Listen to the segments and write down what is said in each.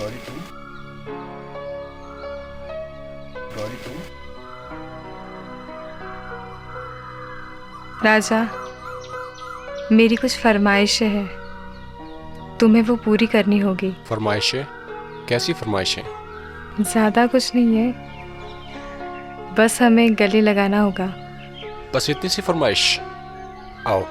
गौरी तू, गौरी तू। राजा, मेरी कुछ फरमाइशें हैं, तुम्हें वो पूरी करनी होगी। फरमाइशें? कैसी फरमाइशें? ज़्यादा कुछ नहीं है, बस हमें गले लगाना होगा। बस इतनी सी फरमाइश? आओ।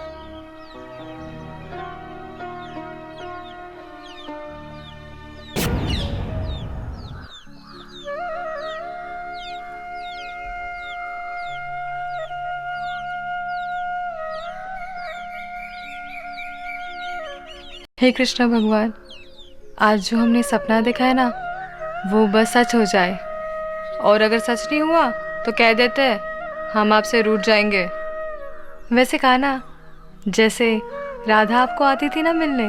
हे कृष्ण भगवान, आज जो हमने सपना देखा है ना, वो बस सच हो जाए, और अगर सच नहीं हुआ तो कह देते हैं हम आपसे रूठ जाएंगे। वैसे कहा ना, जैसे राधा आपको आती थी ना मिलने,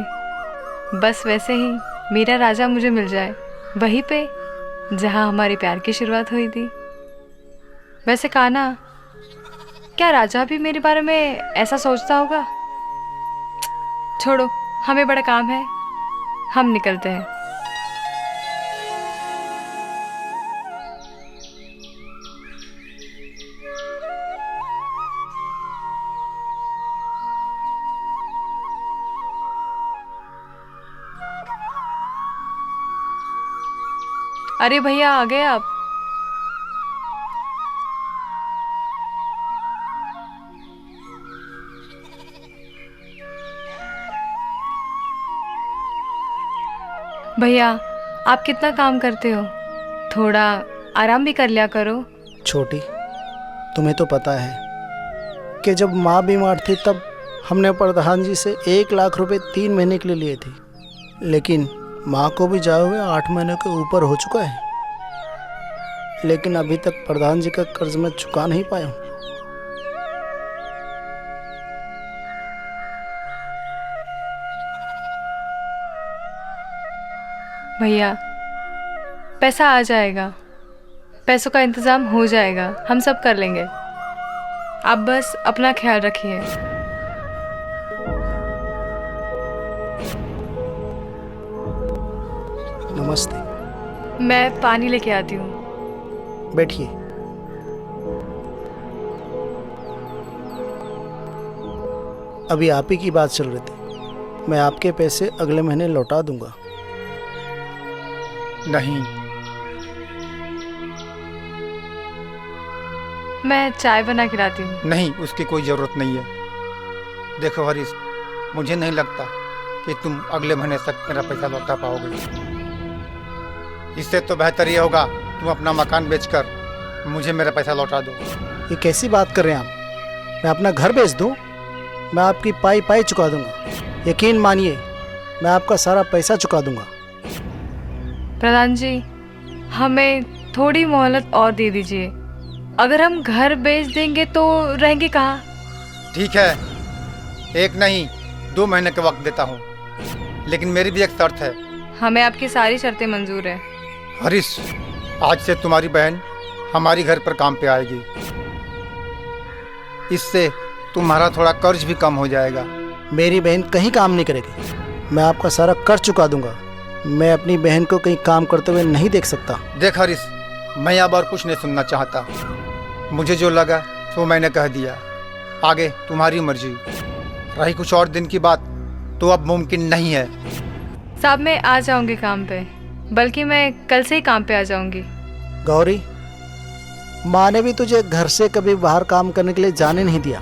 बस वैसे ही मेरा राजा मुझे मिल जाए, वहीं पे जहाँ हमारी प्यार की शुरुआत हुई थी। वैसे कहा ना, क्या राजा भी मेरे बारे में ऐसा सोचता होगा? छोड़ो, हमें बड़ा काम है, हम निकलते हैं। अरे भैया, आ गए आप? भैया, आप कितना काम करते हो, थोड़ा आराम भी कर लिया करो। छोटी, तुम्हें तो पता है कि जब माँ बीमार थी तब हमने प्रधान जी से 1 लाख रुपए 3 महीने के लिए लिए थे, लेकिन माँ को भी जाए हुए 8 महीने के ऊपर हो चुका है, लेकिन अभी तक प्रधान जी का कर्ज मैं चुका नहीं पाया हूँ। भैया, पैसा आ जाएगा, पैसों का इंतज़ाम हो जाएगा, हम सब कर लेंगे। आप बस अपना ख्याल रखिए। नमस्ते। मैं पानी लेके आती हूँ। बैठिए। अभी आप ही की बात चल रही थी, मैं आपके पैसे अगले महीने लौटा दूंगा। नहीं, मैं चाय बना के लाती हूँ। नहीं, उसकी कोई ज़रूरत नहीं है। देखो हरीश, मुझे नहीं लगता कि तुम अगले महीने तक मेरा पैसा लौटा पाओगे। इससे तो बेहतर ये होगा तुम अपना मकान बेचकर मुझे मेरा पैसा लौटा दो। ये कैसी बात कर रहे हैं आप? मैं अपना घर बेच दूं? मैं आपकी पाई पाई चुका दूंगा। यकीन मानिए, मैं आपका सारा पैसा चुका दूंगा। प्रधान जी, हमें थोड़ी मोहलत और दे दीजिए। अगर हम घर बेच देंगे तो रहेंगे कहाँ? ठीक है, 1 नहीं 2 महीने का वक्त देता हूँ, लेकिन मेरी भी एक शर्त है। हमें आपकी सारी शर्तें मंजूर है। हरीश, आज से तुम्हारी बहन हमारी घर पर काम पे आएगी। इससे तुम्हारा थोड़ा कर्ज भी कम हो जाएगा। मेरी बहन कहीं काम नहीं करेगी, मैं आपका सारा कर्ज चुका दूंगा। मैं अपनी बहन को कहीं काम करते हुए नहीं देख सकता। देख हरीश, मैं अब और कुछ नहीं सुनना चाहता। मुझे जो लगा तो मैंने कह दिया, आगे तुम्हारी मर्जी। रही कुछ और दिन की बात तो अब मुमकिन नहीं है। साहब, मैं आ जाऊंगी काम पे, बल्कि मैं कल से ही काम पे आ जाऊंगी। गौरी, माँ ने भी तुझे घर से कभी बाहर काम करने के लिए जाने नहीं दिया,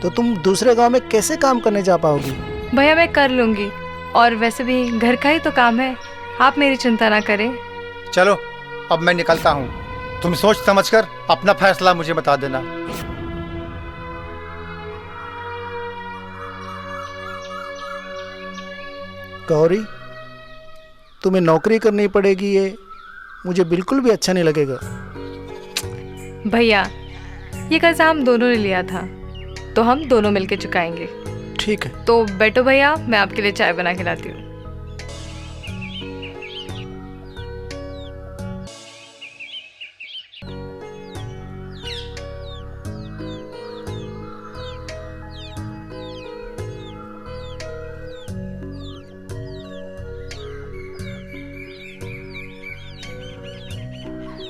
तो तुम दूसरे गांव में कैसे काम करने जा पाओगी? भैया, मैं कर लूंगी, और वैसे भी घर का ही तो काम है, आप मेरी चिंता ना करें। चलो, अब मैं निकलता हूँ। तुम सोच समझकर अपना फैसला मुझे बता देना। गौरी, तुम्हें नौकरी करनी पड़ेगी, ये मुझे बिल्कुल भी अच्छा नहीं लगेगा। भैया, ये कर्जा हम दोनों ने लिया था, तो हम दोनों मिलके चुकाएंगे। ठीक है। तो बैठो भैया, मैं आपके लिए चाय बना के लाती हूँ।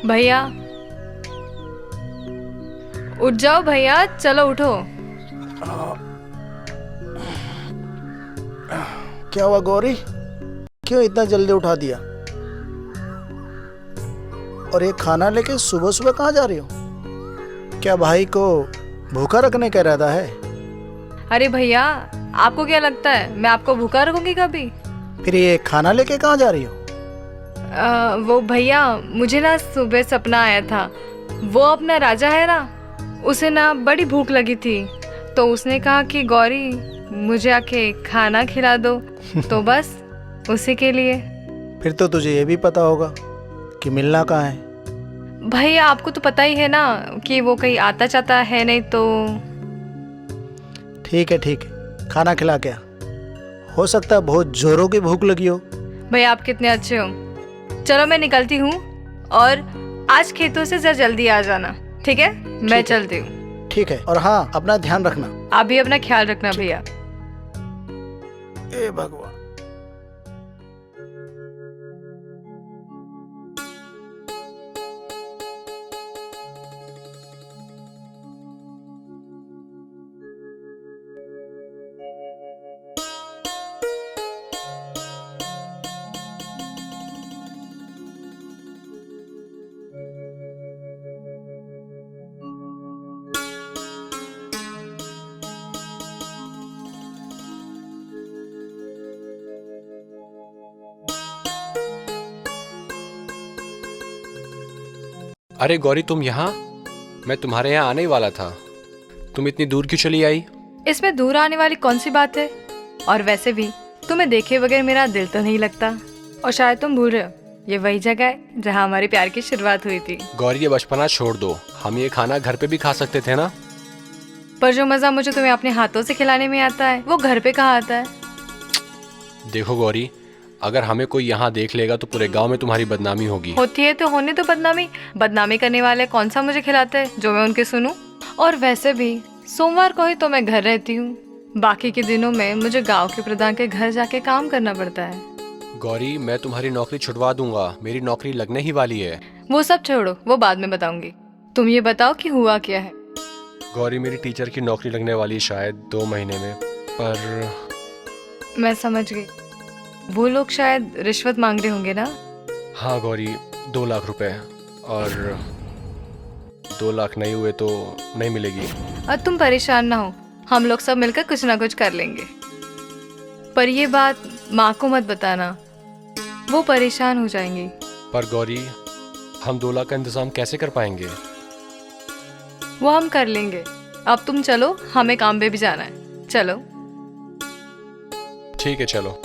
भैया उठ जाओ भैया, चलो उठो। क्या हुआ गौरी, क्यों इतना जल्दी उठा दिया? और ये खाना लेके सुबह सुबह कहाँ जा रही हो? क्या भाई को भूखा रखने का इरादा है? अरे भैया, आपको क्या लगता है मैं आपको भूखा रखूंगी कभी? फिर ये खाना लेके कहाँ जा रही हो? वो भैया, मुझे ना सुबह सपना आया था। वो अपना राजा है ना, उसे ना बड़ी भूख लगी थी, तो उसने कहा कि गौरी मुझे आके खाना खिला दो। तो बस उसी के लिए। फिर तो तुझे ये भी पता होगा कि मिलना कहाँ है। भैया आपको तो पता ही है ना कि वो कहीं आता जाता है नहीं तो। ठीक है ठीक है, खाना खिला के आ। हो सकता है बहुत जोरों की भूख लगी हो। भैया आप कितने अच्छे हो। चलो मैं निकलती हूँ, और आज खेतों से जरा जल्दी आ जाना, ठीक है? मैं चलती हूँ। ठीक है, और हाँ अपना ध्यान रखना। आप भी अपना ख्याल रखना भैया। ए भगवान। अरे गौरी, तुम यहाँ? मैं तुम्हारे यहाँ आने ही वाला था। तुम इतनी दूर क्यों चली आई? इसमें दूर आने वाली कौन सी बात है? और वैसे भी तुम्हें देखे बगैर मेरा दिल तो नहीं लगता। और शायद तुम भूल रहे हो, ये वही जगह है जहाँ हमारे प्यार की शुरुआत हुई थी। गौरी, ये बचपना छोड़ दो। हम ये खाना घर पे भी खा सकते थे ना? पर जो मजा मुझे तुम्हें अपने हाथों से खिलाने में आता है, वो घर पे कहाँ आता है? देखो गौरी, अगर हमें कोई यहाँ देख लेगा तो पूरे गांव में तुम्हारी बदनामी होगी। होती है तो होने तो बदनामी। बदनामी करने वाले कौन सा मुझे खिलाते हैं जो मैं उनके सुनूं? और वैसे भी सोमवार को ही तो मैं घर रहती हूँ, बाकी के दिनों में मुझे गांव के प्रधान के घर जाके काम करना पड़ता है। गौरी, मैं तुम्हारी नौकरी छुड़वा दूंगा। मेरी नौकरी लगने ही वाली है। वो सब छोड़ो, वो बाद में बताऊंगी। तुम ये बताओ कि हुआ क्या है? गौरी, मेरी टीचर की नौकरी लगने वाली है शायद 2 महीने में, पर मैं समझ गई। वो लोग शायद रिश्वत मांग रहे होंगे ना? हाँ गौरी, 2 लाख रुपए, और 2 लाख नहीं हुए तो नहीं मिलेगी। और तुम परेशान ना हो, हम लोग सब मिलकर कुछ ना कुछ कर लेंगे। पर ये बात माँ को मत बताना, वो परेशान हो जाएंगी। पर गौरी, हम 2 लाख का इंतजाम कैसे कर पाएंगे? वो हम कर लेंगे। अब तुम चलो, हमें काम पे भी जाना है। चलो। ठीक है, चलो।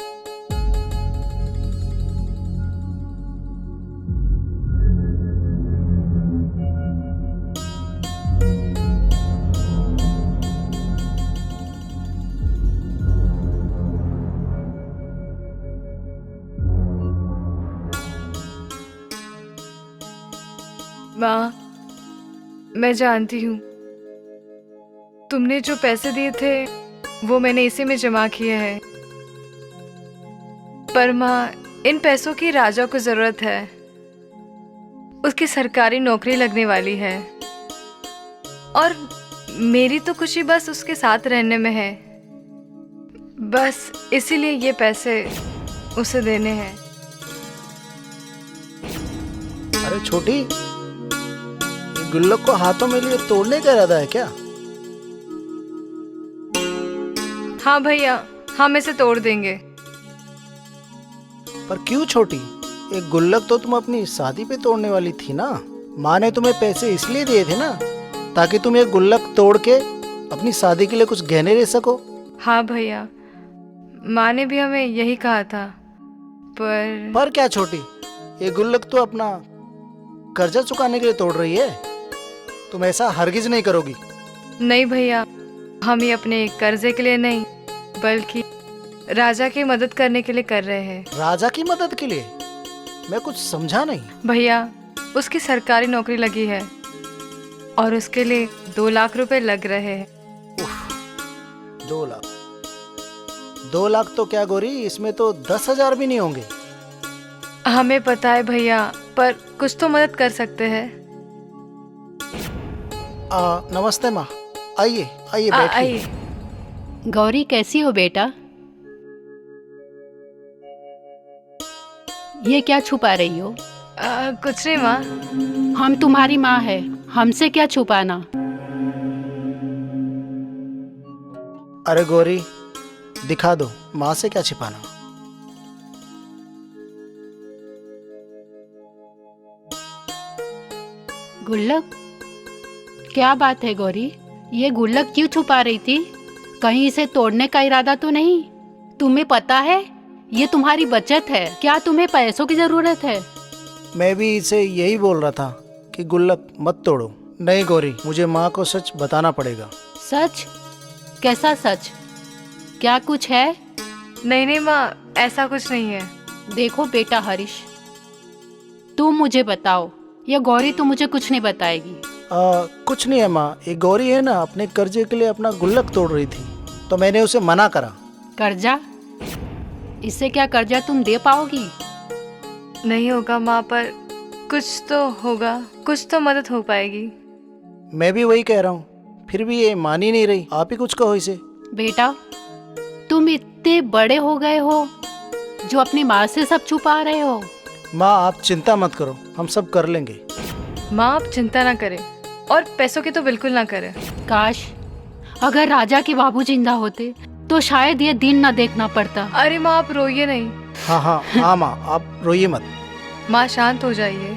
माँ, मैं जानती हूँ तुमने जो पैसे दिए थे वो मैंने इसी में जमा किए हैं। पर माँ, इन पैसों की राजा को जरूरत है। उसकी सरकारी नौकरी लगने वाली है, और मेरी तो खुशी बस उसके साथ रहने में है। बस इसीलिए ये पैसे उसे देने हैं। अरे छोटी, गुल्लक को हाथों में लिए तोड़ने का इरादा है क्या? हाँ भैया, हम इसे तोड़ देंगे। पर क्यों छोटी? एक गुल्लक तो तुम अपनी शादी पे तोड़ने वाली थी ना। माँ ने तुम्हें पैसे इसलिए दिए थे ना, ताकि तुम एक गुल्लक तोड़ के अपनी शादी के लिए कुछ गहने ले सको। हाँ भैया, माँ ने भी हमें यही कहा था। पर क्या छोटी, ये गुल्लक तो अपना कर्जा चुकाने के लिए तोड़ रही है। तुम ऐसा हरगिज नहीं करोगी। नहीं भैया, हम ये अपने कर्जे के लिए नहीं, बल्कि राजा की मदद करने के लिए कर रहे हैं। राजा की मदद के लिए? मैं कुछ समझा नहीं। भैया, उसकी सरकारी नौकरी लगी है और उसके लिए 2 लाख रुपए लग रहे हैं। 2 लाख? 2 लाख तो क्या गौरी, इसमें तो 10,000 भी नहीं होंगे। हमें पता है भैया, पर कुछ तो मदद कर सकते हैं। नमस्ते माँ, आइए आइए बैठिए। आइए। गौरी कैसी हो बेटा? ये क्या छुपा रही हो? कुछ नहीं माँ। हम तुम्हारी माँ है, हमसे क्या छुपाना? अरे गौरी, दिखा दो, माँ से क्या छिपाना। गुल्लक? क्या बात है गौरी, ये गुल्लक क्यों छुपा रही थी? कहीं इसे तोड़ने का इरादा तो नहीं? तुम्हें पता है ये तुम्हारी बचत है, क्या तुम्हें पैसों की जरूरत है? मैं भी इसे यही बोल रहा था कि गुल्लक मत तोड़ो। नहीं गौरी, मुझे माँ को सच बताना पड़ेगा। सच? कैसा सच? क्या कुछ है? नहीं नहीं माँ, ऐसा कुछ नहीं है। देखो बेटा हरीश, तुम मुझे बताओ, ये गौरी तो मुझे कुछ नहीं बताएगी। कुछ नहीं है माँ, ये गौरी है ना, अपने कर्जे के लिए अपना गुल्लक तोड़ रही थी, तो मैंने उसे मना करा। कर्जा? इससे क्या कर्जा तुम दे पाओगी? नहीं होगा माँ, पर कुछ तो होगा, कुछ तो मदद हो पाएगी। मैं भी वही कह रहा हूँ, फिर भी ये मान ही नहीं रही। आप ही कुछ कहो इसे। बेटा, तुम इतने बड़े हो गए हो जो अपनी माँ से सब छुपा रहे हो। माँ आप चिंता मत करो, हम सब कर लेंगे। माँ आप चिंता ना करें, और पैसों की तो बिल्कुल ना करें। काश अगर राजा के बाबू जिंदा होते तो शायद ये दिन न देखना पड़ता। अरे माँ आप रोइए नहीं। हाँ हाँ हाँ माँ, आप रोइए मत। माँ शांत हो जाइए।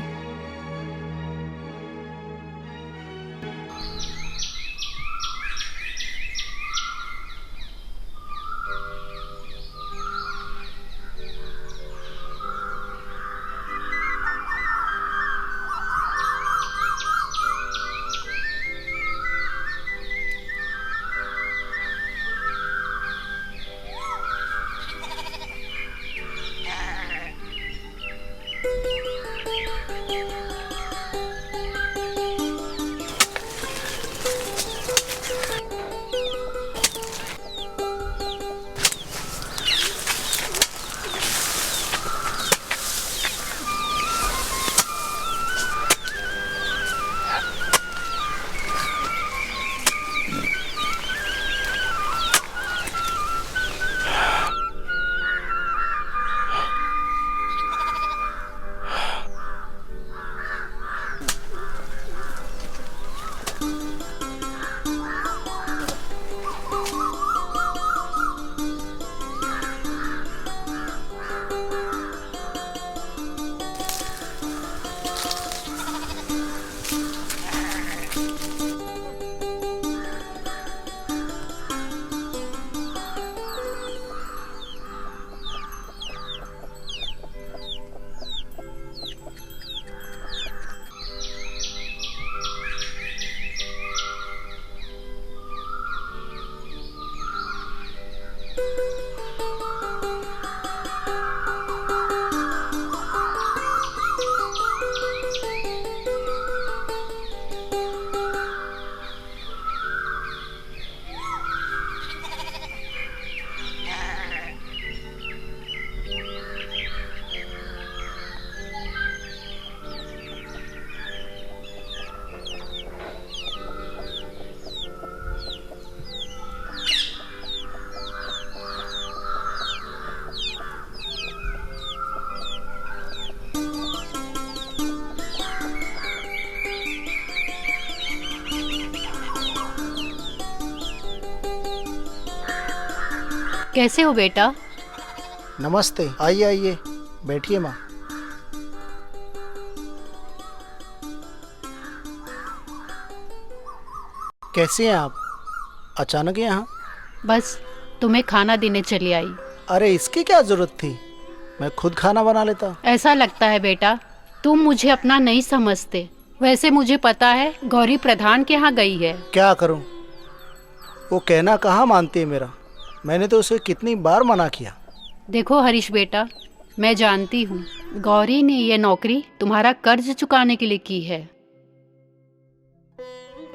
कैसे हो बेटा? नमस्ते, आइए आइए, बैठिए माँ। कैसे हैं आप? अचानक यहाँ? बस तुम्हें खाना देने चली आई। अरे इसकी क्या जरूरत थी, मैं खुद खाना बना लेता। ऐसा लगता है बेटा तुम मुझे अपना नहीं समझते। वैसे मुझे पता है गौरी प्रधान के यहाँ गई है। क्या करूँ, वो कहना कहाँ मानती है मेरा। मैंने तो उसे कितनी बार मना किया। देखो हरीश बेटा, मैं जानती हूँ गौरी ने ये नौकरी तुम्हारा कर्ज चुकाने के लिए की है।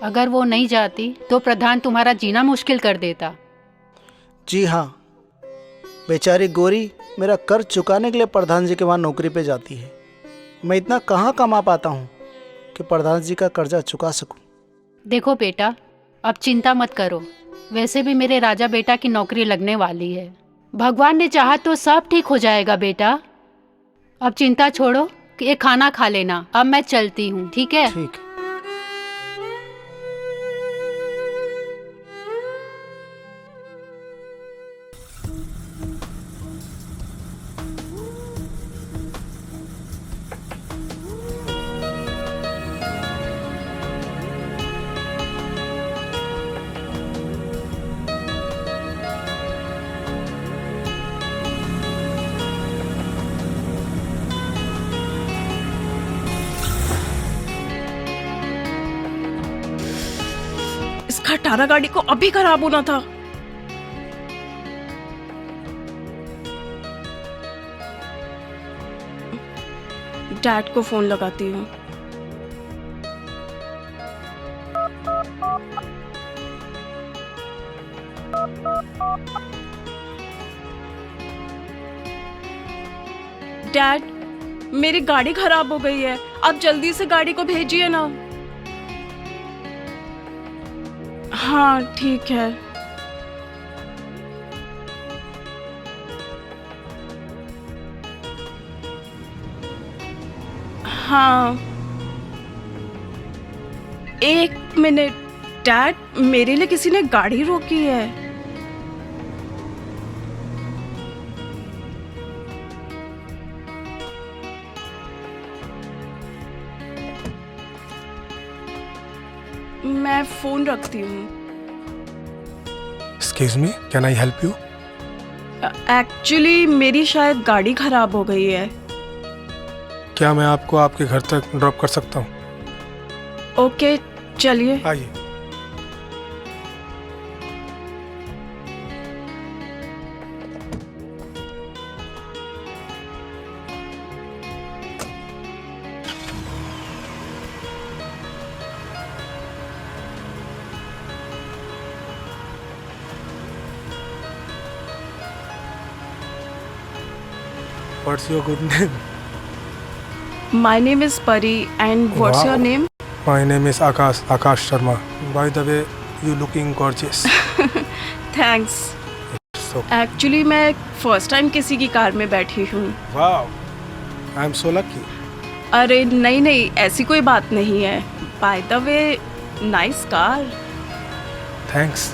अगर वो नहीं जाती तो प्रधान तुम्हारा जीना मुश्किल कर देता। जी हाँ, बेचारी गौरी मेरा कर्ज चुकाने के लिए प्रधान जी के वहाँ नौकरी पे जाती है। मैं इतना कहाँ कमा पाता हूँ कि प्रधान जी का कर्जा चुका सकूँ। देखो बेटा, अब चिंता मत करो। वैसे भी मेरे राजा बेटा की नौकरी लगने वाली है। भगवान ने चाहा तो सब ठीक हो जाएगा बेटा। अब चिंता छोड़ो कि ये खाना खा लेना। अब मैं चलती हूँ, ठीक है? ठीक है। इसका टारा गाड़ी को अभी खराब होना था। डैड को फोन लगाती हूँ। डैड, मेरी गाड़ी खराब हो गई है, आप जल्दी से गाड़ी को भेजिए ना। हाँ ठीक है। हाँ, एक मिनट डैड, मेरे लिए किसी ने गाड़ी रोकी है। मैं फोन रखती हूँ। Excuse me, can I help you? Actually मेरी शायद गाड़ी खराब हो गई है। क्या मैं आपको आपके घर तक ड्रॉप कर सकता हूँ? ओके, चलिए। आइए। What's your good name? My name is Pari and what's your Wow. name? My name is Akash Sharma. By the way, you looking gorgeous. Thanks. So, actually मैं फर्स्ट टाइम किसी की car में बैठी हूँ। wow, I'm so lucky. अरे नहीं नहीं, ऐसी कोई बात नहीं है। By the way, nice car. Thanks.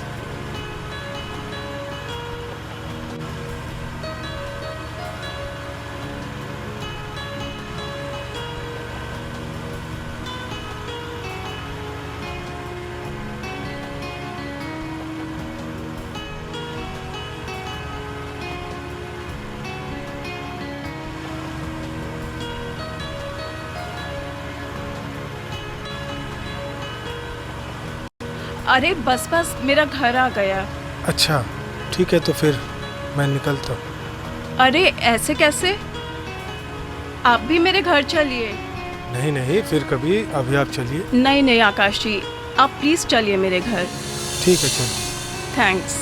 अरे बस बस, मेरा घर आ गया। अच्छा, ठीक है तो फिर मैं निकलता हूँ। अरे ऐसे कैसे? आप भी मेरे घर चलिए। नहीं नहीं, फिर कभी, अभी आप चलिए। नहीं नहीं आकाश जी, आप प्लीज चलिए मेरे घर। ठीक है, चलिए। थैंक्स।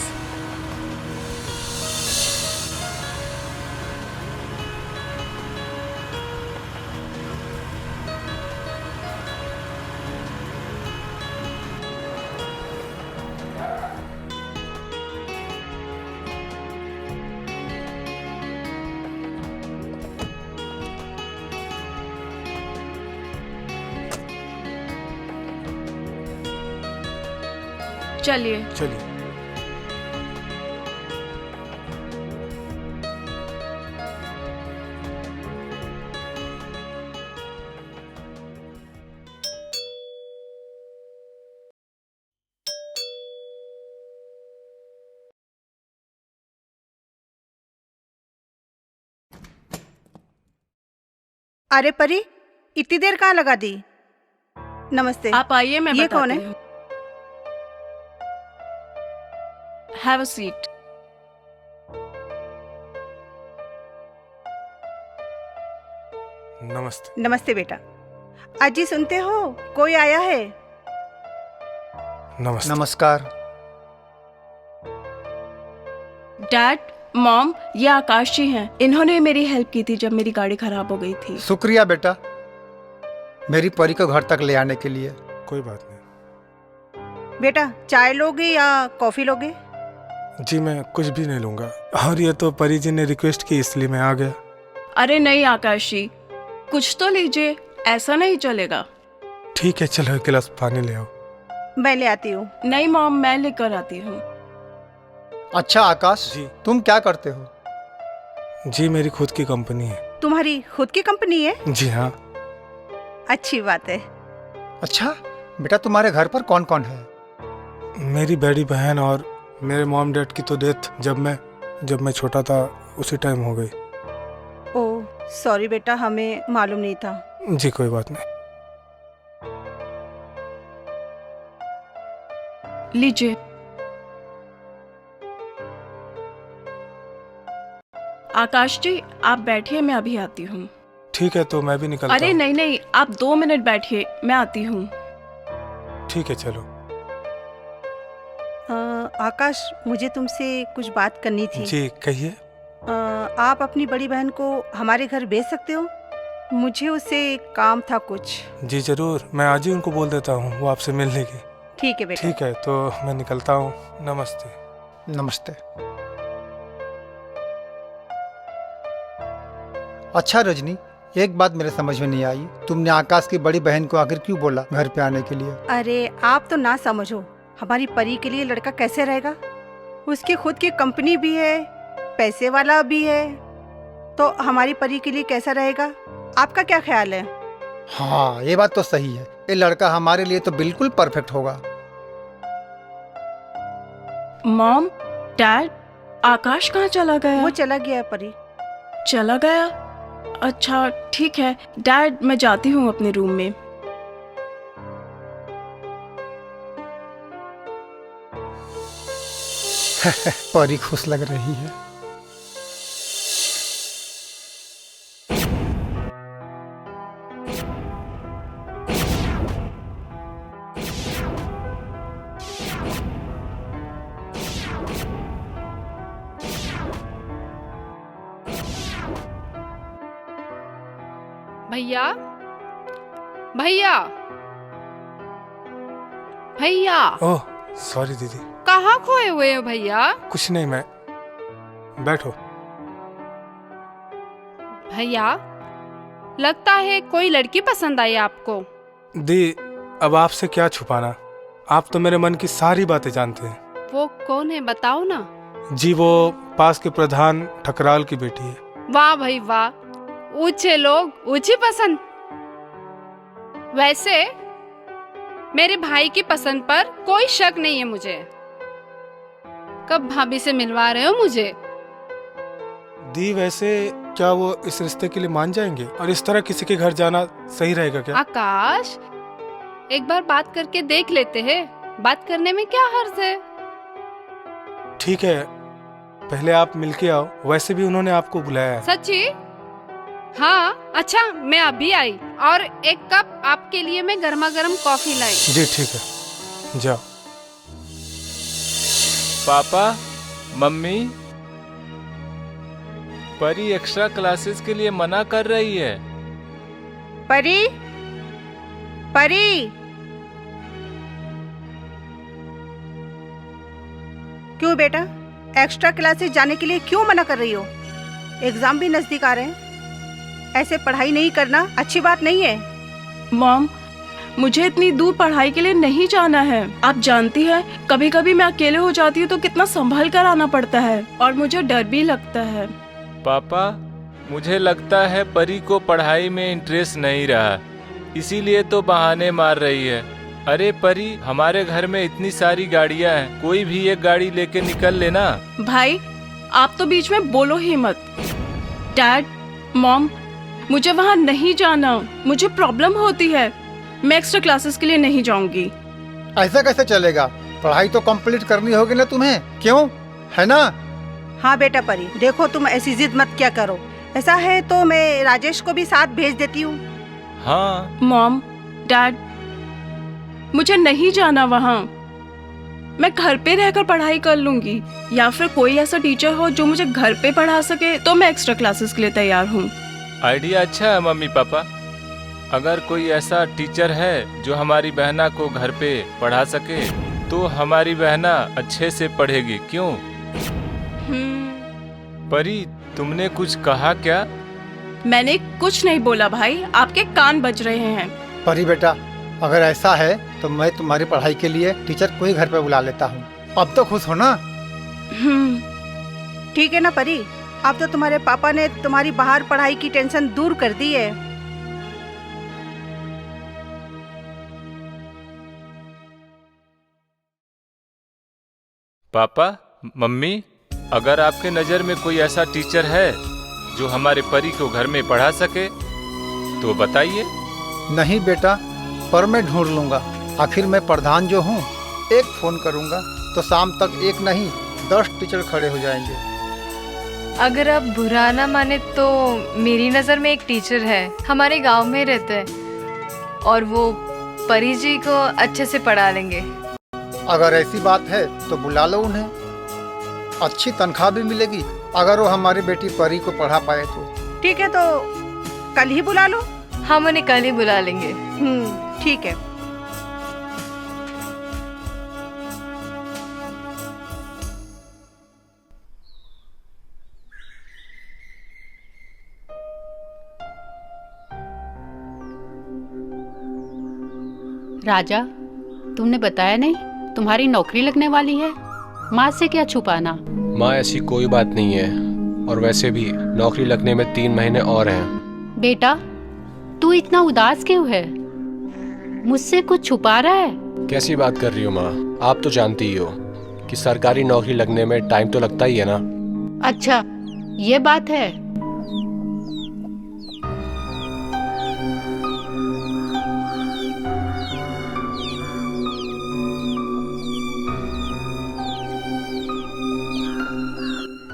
चलिए। चलिए। अरे परी, इतनी देर कहाँ लगा दी? नमस्ते। आप आइए, मैं ये बताती कौन है? हूँ। Have a seat. नमस्ते। नमस्ते बेटा। अजी सुनते हो, कोई आया है? नमस्ते। नमस्कार। डैड, मॉम, ये आकाश जी हैं। इन्होंने मेरी हेल्प की थी जब मेरी गाड़ी खराब हो गई थी। शुक्रिया बेटा, मेरी परी को घर तक ले आने के लिए। कोई बात नहीं। बेटा चाय लोगे या कॉफ़ी लोगे? जी मैं कुछ भी नहीं लूँगा, और ये तो परी जी ने रिक्वेस्ट की इसलिए मैं आ गया। अरे नहीं आकाश जी, कुछ तो लीजिए, ऐसा नहीं चलेगा। ठीक है चलो एक गिलास पानी ले आओ। मैं ले आती हूँ। नहीं मॉम, मैं लेकर आती हूँ। अच्छा आकाश जी। तुम क्या करते हो? जी मेरी खुद की कंपनी है। तुम्हारी खुद की कंपनी है? जी हाँ। अच्छी बात है। अच्छा बेटा तुम्हारे घर पर कौन कौन है? मेरी बड़ी बहन और मेरे मॉम डैड की तो डेथ जब मैं छोटा था उसी टाइम हो गई। ओह सॉरी बेटा, हमें मालूम नहीं था। जी कोई बात नहीं। लीजिए। आकाश जी आप बैठिए, मैं अभी आती हूँ। ठीक है तो मैं भी निकलता अरे हूँ। नहीं नहीं, आप 2 मिनट बैठिए, मैं आती हूँ। ठीक है चलो। आकाश मुझे तुमसे कुछ बात करनी थी। जी कहिए। आप अपनी बड़ी बहन को हमारे घर भेज सकते हो? मुझे उससे काम था कुछ। जी जरूर, मैं आज ही उनको बोल देता हूँ, वो आपसे मिल लेगी। ठीक है बेटा। ठीक है तो मैं निकलता हूँ। नमस्ते। नमस्ते। अच्छा रजनी, एक बात मेरे समझ में नहीं आई, तुमने आकाश की बड़ी बहन को आखिर क्यों बोला घर पे आने के लिए? अरे आप तो ना समझो, हमारी परी के लिए लड़का कैसे रहेगा? उसकी खुद की कंपनी भी है, पैसे वाला भी है, तो हमारी परी के लिए कैसा रहेगा? आपका क्या ख्याल है? हाँ ये बात तो सही है, ये लड़का हमारे लिए तो बिल्कुल परफेक्ट होगा। मॉम, डैड, आकाश कहाँ चला गया? वो चला गया परी। चला गया? अच्छा ठीक है डैड, मैं जाती हूँ अपने रूम में। परी खुश लग रही है। भैया भैया भैया, ओह सॉरी दीदी। कहाँ खोए हुए हो भैया? कुछ नहीं, मैं बैठो। भैया लगता है कोई लड़की पसंद आई आपको। दी अब आपसे क्या छुपाना, आप तो मेरे मन की सारी बातें जानते हैं। वो कौन है बताओ ना। जी वो पास के प्रधान ठकराल की बेटी है। वाह भाई वाह, ऊंचे लोग ऊंची पसंद। वैसे मेरे भाई की पसंद पर कोई शक नहीं है मुझे। कब भाभी से मिलवा रहे हो मुझे? दी वैसे क्या वो इस रिश्ते के लिए मान जाएंगे, और इस तरह किसी के घर जाना सही रहेगा क्या? आकाश एक बार बात करके देख लेते हैं, बात करने में क्या हर्ज है? ठीक है पहले आप मिलके आओ, वैसे भी उन्होंने आपको बुलाया है। सच्ची? हाँ अच्छा मैं अभी आई, और एक कप आपके लिए मैं गर्मा गर्म कॉफी लाई। जी ठीक है जाओ। पापा, मम्मी, परी एक्स्ट्रा क्लासेस के लिए मना कर रही है। परी, परी, क्यों बेटा एक्स्ट्रा क्लासेस जाने के लिए क्यों मना कर रही हो? एग्जाम भी नजदीक आ रहे हैं, ऐसे पढ़ाई नहीं करना अच्छी बात नहीं है। मॉम, मुझे इतनी दूर पढ़ाई के लिए नहीं जाना है। आप जानती हैं कभी कभी मैं अकेले हो जाती हूँ तो कितना संभल कर आना पड़ता है, और मुझे डर भी लगता है। पापा, मुझे लगता है परी को पढ़ाई में इंटरेस्ट नहीं रहा, इसीलिए तो बहाने मार रही है। अरे परी, हमारे घर में इतनी सारी गाड़ियां हैं, कोई भी एक गाड़ी लेके निकल लेना। भाई आप तो बीच में बोलो ही मत। डैड, मॉम, मुझे वहाँ नहीं जाना, मुझे प्रॉब्लम होती है। मैं एक्स्ट्रा क्लासेस के लिए नहीं जाऊंगी। ऐसा कैसे चलेगा? पढ़ाई तो कंप्लीट करनी होगी ना तुम्हें, क्यों? है ना? हाँ बेटा परी, देखो तुम ऐसी जिद मत क्या करो। ऐसा है तो मैं राजेश को भी साथ भेज देती हूँ। हाँ मॉम, डैड, मुझे नहीं जाना वहाँ। मैं घर पे रहकर पढ़ाई कर लूंगी, या फिर कोई ऐसा टीचर हो जो मुझे घर पे पढ़ा सके तो मैं एक्स्ट्रा क्लासेस के लिए तैयार हूँ। आइडिया अच्छा है मम्मी पापा। अगर कोई ऐसा टीचर है जो हमारी बहना को घर पे पढ़ा सके तो हमारी बहना अच्छे से पढ़ेगी, क्यों? परी, तुमने कुछ कहा क्या? मैंने कुछ नहीं बोला भाई, आपके कान बज रहे हैं। परी बेटा, अगर ऐसा है तो मैं तुम्हारी पढ़ाई के लिए टीचर को ही घर पे बुला लेता हूँ। अब तो खुश हो ना? ठीक है ना परी, अब तो तुम्हारे पापा ने तुम्हारी बाहर पढ़ाई की टेंशन दूर कर दी है। पापा, मम्मी, अगर आपके नज़र में कोई ऐसा टीचर है जो हमारे परी को घर में पढ़ा सके तो बताइए। नहीं बेटा, पर मैं ढूंढ लूंगा। आखिर मैं प्रधान जो हूँ, एक फोन करूंगा तो शाम तक एक नहीं 10 टीचर खड़े हो जाएंगे। अगर आप बुरा ना माने तो मेरी नज़र में एक टीचर है, हमारे गांव में रहते हैं और वो परी जी को अच्छे से पढ़ा लेंगे। अगर ऐसी बात है तो बुला लो उन्हें, अच्छी तनख्वाह भी मिलेगी अगर वो हमारी बेटी परी को पढ़ा पाए तो। ठीक है, तो कल ही बुला लो। हम उन्हें कल ही बुला लेंगे। ठीक है। राजा, तुमने बताया नहीं तुम्हारी नौकरी लगने वाली है? माँ से क्या छुपाना? माँ, ऐसी कोई बात नहीं है, और वैसे भी नौकरी लगने में 3 महीने और हैं। बेटा, तू इतना उदास क्यों है? मुझसे कुछ छुपा रहा है? कैसी बात कर रही हो माँ? आप तो जानती ही हो कि सरकारी नौकरी लगने में टाइम तो लगता ही है ना। अच्छा, ये बात है।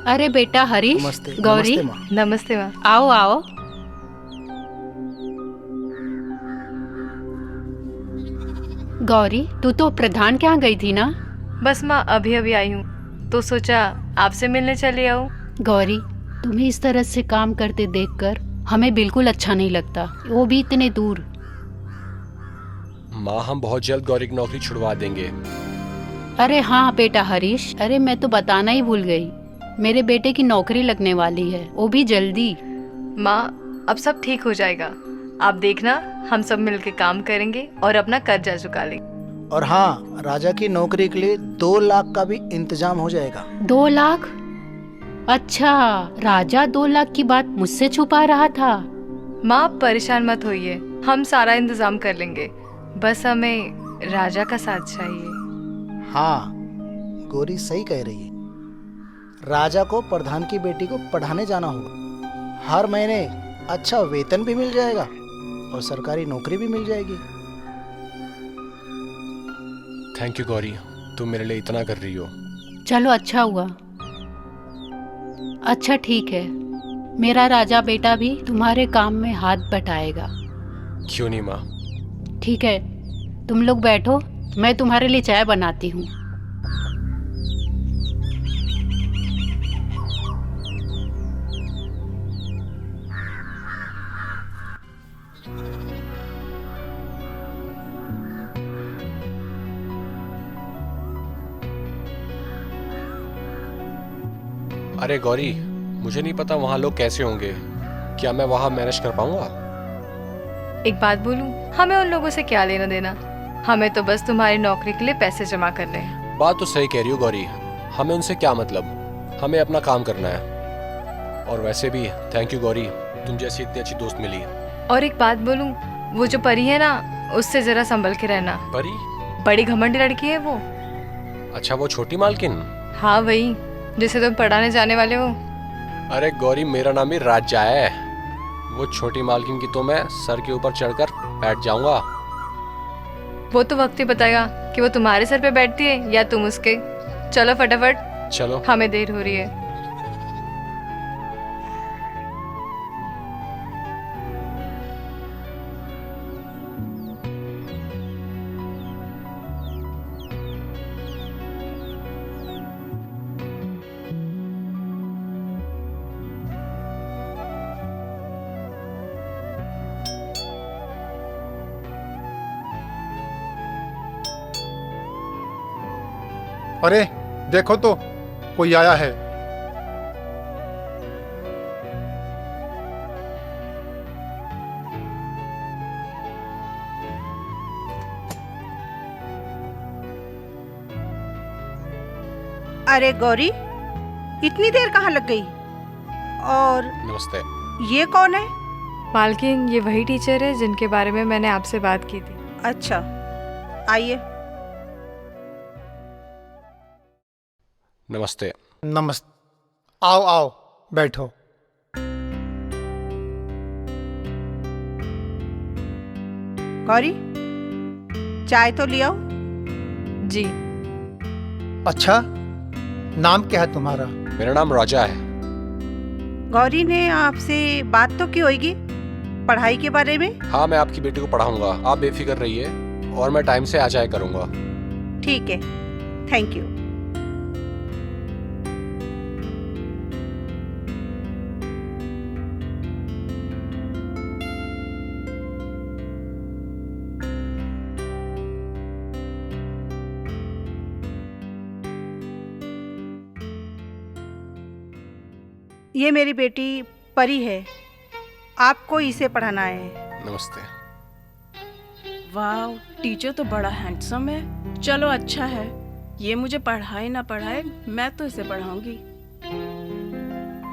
अरे बेटा हरीश, नमस्ते। गौरी, नमस्ते माँ। नमस्ते माँ। आओ आओ। गौरी, तू तो प्रधान के यहाँ गई थी ना? बस माँ अभी अभी आई हूँ तो सोचा आपसे मिलने चली आऊँ। गौरी, तुम्हें इस तरह से काम करते देखकर हमें बिल्कुल अच्छा नहीं लगता, वो भी इतने दूर। माँ, हम बहुत जल्द गौरी की नौकरी छुड़वा देंगे। अरे हाँ बेटा हरीश, अरे मैं तो बताना ही भूल गई, मेरे बेटे की नौकरी लगने वाली है, वो भी जल्दी। माँ, अब सब ठीक हो जाएगा, आप देखना, हम सब मिलके काम करेंगे और अपना कर्जा चुका लेंगे। और हाँ, राजा की नौकरी के लिए 2 लाख का भी इंतजाम हो जाएगा। 2 लाख? अच्छा, राजा 2 लाख की बात मुझसे छुपा रहा था। माँ, आप परेशान मत होइए, हम सारा इंतजाम कर लेंगे, बस हमें राजा का साथ चाहिए। हाँ, गौरी सही कह रही है। राजा को प्रधान की बेटी को पढ़ाने जाना होगा, हर महीने अच्छा वेतन भी मिल जाएगा और सरकारी नौकरी भी मिल जाएगी। थैंक यू गौरी, तुम मेरे लिए इतना कर रही हो। चलो अच्छा हुआ। अच्छा ठीक है, मेरा राजा बेटा भी तुम्हारे काम में हाथ बटाएगा। क्यों नहीं माँ? ठीक है, तुम लोग बैठो, मैं तुम्हारे लिए चाय बनाती हूँ। अरे गौरी, मुझे नहीं पता वहाँ लोग कैसे होंगे, क्या मैं वहाँ मैनेज कर पाऊंगा? एक बात बोलूं, हमें उन लोगों से क्या लेना देना, हमें तो बस तुम्हारी नौकरी के लिए पैसे जमा करने हैं। बात तो सही कह रही हो गौरी, हमें उनसे क्या मतलब, हमें अपना काम करना है। और वैसे भी थैंक यू गौरी, तुम जैसी इतनी अच्छी दोस्त मिली। और एक बात बोलूं, वो जो परी है ना, उससे जरा संभल के रहना। परी? बड़ी घमंडी लड़की है वो। अच्छा, वो छोटी मालकिन? हाँ वही, जिसे तुम पढ़ाने जाने वाले हो। अरे गौरी, मेरा नाम ही राजा है, वो छोटी मालकिन की तो मैं सर के ऊपर चढ़कर बैठ जाऊंगा। वो तो वक्त ही बताएगा कि वो तुम्हारे सर पे बैठती है या तुम उसके। चलो फटाफट, चलो। हमें देर हो रही है। अरे देखो तो, कोई आया है। अरे गौरी, इतनी देर कहाँ लग गई? और नमस्ते। ये कौन है? मालकिन, ये वही टीचर है जिनके बारे में मैंने आपसे बात की थी। अच्छा, आइए। नमस्ते। नमस्ते। आओ आओ, बैठो। गौरी, चाय तो ले आओ। जी। अच्छा, नाम क्या है तुम्हारा? मेरा नाम राजा है। गौरी ने आपसे बात तो की होगी पढ़ाई के बारे में? हाँ, मैं आपकी बेटी को पढ़ाऊंगा, आप बेफिक्र रहिए, और मैं टाइम से आ जाया करूंगा। ठीक है, थैंक यू। ये मेरी बेटी परी है, आपको इसे पढ़ाना है। नमस्ते। वाह, टीचर तो बड़ा हैंडसम है। चलो अच्छा है, ये मुझे पढ़ाए ना पढ़ाए, मैं तो इसे पढ़ाऊंगी।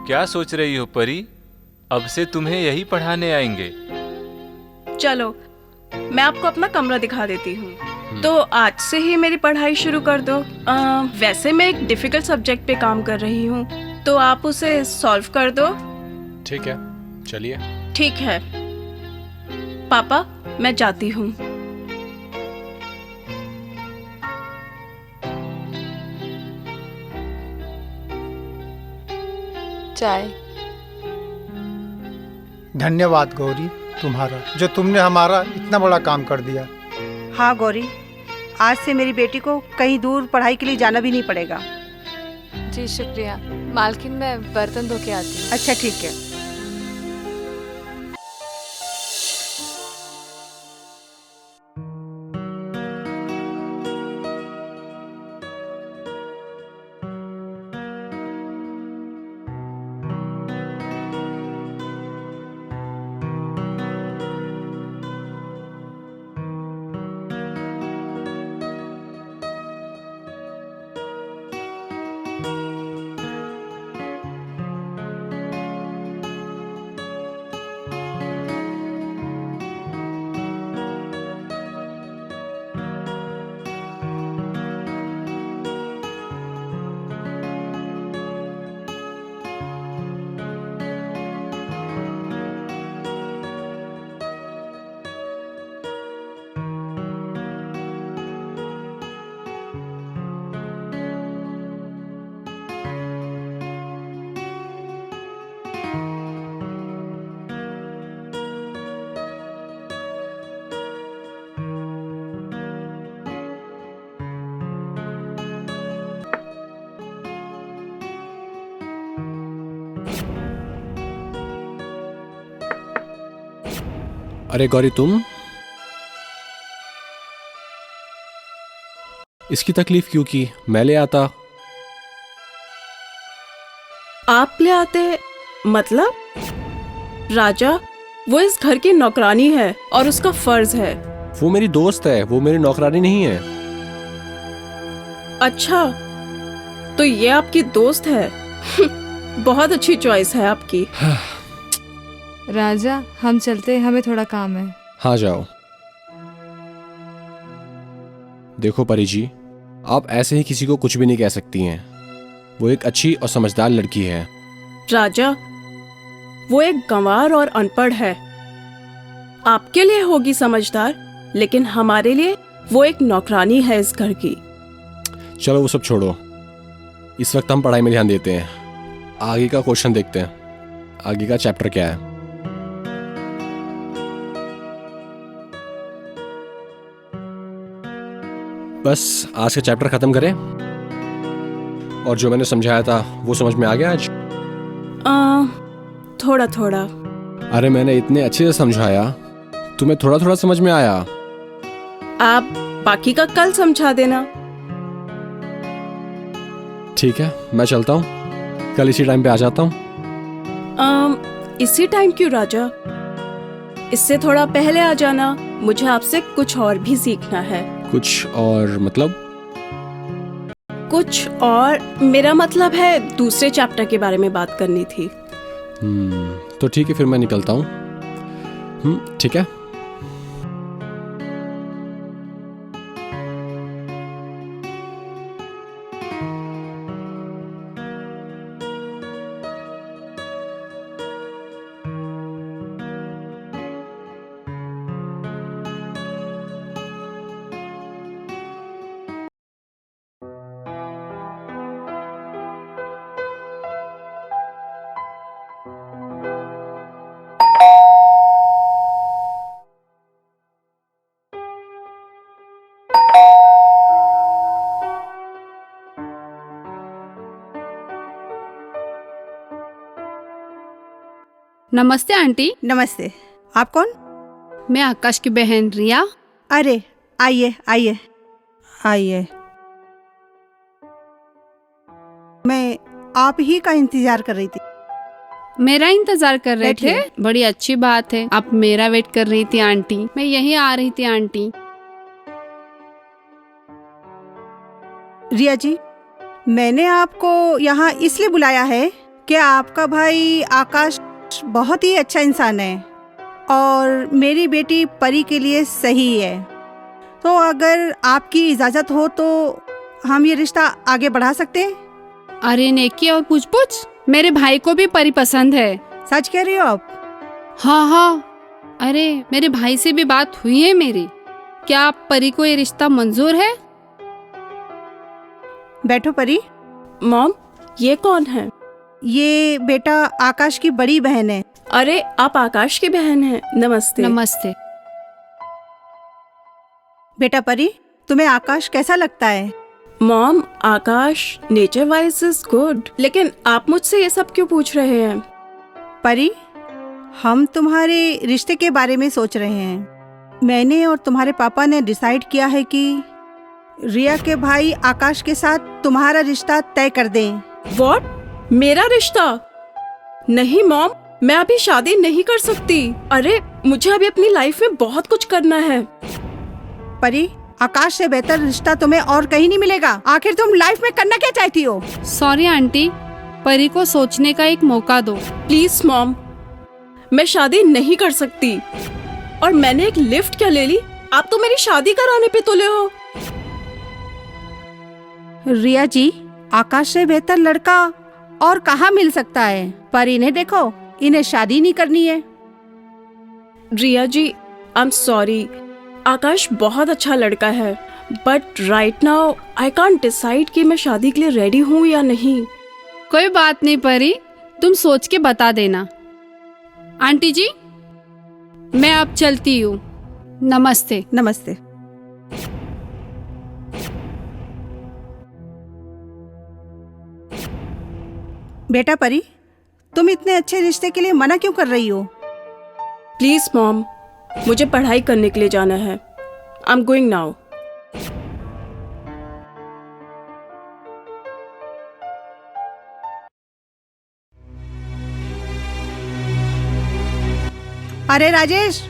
क्या सोच रही हो परी? अब से तुम्हें यही पढ़ाने आएंगे। चलो, मैं आपको अपना कमरा दिखा देती हूँ। तो आज से ही मेरी पढ़ाई शुरू कर दो। वैसे मैं एक डिफिकल्ट सब्जेक्ट पे काम कर रही हूँ, तो आप उसे सॉल्व कर दो। ठीक है, चलिए। ठीक है पापा, मैं जाती हूँ। चाय। धन्यवाद गौरी तुम्हारा, जो तुमने हमारा इतना बड़ा काम कर दिया। हाँ गौरी, आज से मेरी बेटी को कहीं दूर पढ़ाई के लिए जाना भी नहीं पड़ेगा। जी शुक्रिया। मालकिन, मैं बर्तन धो के आती हूँ। अच्छा ठीक है। अरे गौरी, तुम इसकी तकलीफ क्यों की? मैं ले आता। आप ले आते? मतलब राजा, वो इस घर की नौकरानी है और उसका फर्ज है। वो मेरी दोस्त है, वो मेरी नौकरानी नहीं है। अच्छा, तो ये आपकी दोस्त है। बहुत अच्छी चॉइस है आपकी। राजा, हम चलते हैं, हमें थोड़ा काम है। हाँ जाओ। देखो परी जी, आप ऐसे ही किसी को कुछ भी नहीं कह सकती हैं। वो एक अच्छी और समझदार लड़की है। राजा, वो एक गंवार और अनपढ़ है। आपके लिए होगी समझदार, लेकिन हमारे लिए वो एक नौकरानी है इस घर की। चलो वो सब छोड़ो, इस वक्त हम पढ़ाई में ध्यान देते हैं। आगे का क्वेश्चन देखते हैं। आगे का चैप्टर क्या है? बस आज का चैप्टर खत्म करें, और जो मैंने समझाया था वो समझ में आ गया आज? थोड़ा थोड़ा। अरे मैंने इतने अच्छे से समझाया, तुम्हें थोड़ा थोड़ा समझ में आया? आप बाकी का कल समझा देना। ठीक है, मैं चलता हूँ, कल इसी टाइम पे आ जाता हूँ। इसी टाइम क्यों राजा? इससे थोड़ा पहले आ जाना, मुझे आपसे कुछ और भी सीखना है। कुछ और मतलब? कुछ और मेरा मतलब है दूसरे चैप्टर के बारे में बात करनी थी। तो ठीक है, फिर मैं निकलता हूँ। ठीक है। नमस्ते आंटी। नमस्ते। आप कौन? मैं आकाश की बहन रिया। अरे आइए आइए आइए, मैं आप ही का इंतजार कर रही थी। मेरा इंतजार कर रहे थे? बैठिए। बड़ी अच्छी बात है, आप मेरा वेट कर रही थी आंटी। मैं यहीं आ रही थी आंटी। रिया जी, मैंने आपको यहाँ इसलिए बुलाया है कि आपका भाई आकाश बहुत ही अच्छा इंसान है और मेरी बेटी परी के लिए सही है। तो अगर आपकी इजाज़त हो तो हम ये रिश्ता आगे बढ़ा सकते हैं। अरे नेकी और पूछ पूछ, मेरे भाई को भी परी पसंद है। सच कह रही हो आप? हाँ हाँ, अरे मेरे भाई से भी बात हुई है मेरी। क्या परी को ये रिश्ता मंजूर है? बैठो परी। मॉम, ये कौन है? ये बेटा आकाश की बड़ी बहन है। अरे आप आकाश की बहन हैं। नमस्ते। नमस्ते। बेटा परी, तुम्हें आकाश कैसा लगता है? Mom, Akash nature wise is good, लेकिन आप मुझसे ये सब क्यों पूछ रहे हैं? परी, हम तुम्हारे रिश्ते के बारे में सोच रहे हैं। मैंने और तुम्हारे पापा ने डिसाइड किया है कि रिया के भाई आकाश के साथ तुम्हारा रिश्ता तय कर दें। What? मेरा रिश्ता? नहीं मॉम, मैं अभी शादी नहीं कर सकती। अरे मुझे अभी अपनी लाइफ में बहुत कुछ करना है। परी, आकाश से बेहतर रिश्ता तुम्हें और कहीं नहीं मिलेगा। आखिर तुम लाइफ में करना क्या चाहती हो? सॉरी आंटी, परी को सोचने का एक मौका दो। प्लीज मॉम, मैं शादी नहीं कर सकती। और मैंने एक लिफ्ट क्या ले ली, आप तो मेरी शादी कराने पे तुले हो। रिया जी, आकाश से बेहतर लड़का और कहाँ मिल सकता है? पर इन्हें देखो, इन्हें शादी नहीं करनी है। रिया जी, आई एम सॉरी, आकाश बहुत अच्छा लड़का है, but right now I can't decide कि मैं शादी के लिए रेडी हूँ या नहीं। कोई बात नहीं परी, तुम सोच के बता देना। आंटी जी, मैं अब चलती हूँ। नमस्ते। नमस्ते। बेटा परी, तुम इतने अच्छे रिश्ते के लिए मना क्यों कर रही हो? प्लीज मॉम, मुझे पढ़ाई करने के लिए जाना है। I am going now. अरे राजेश,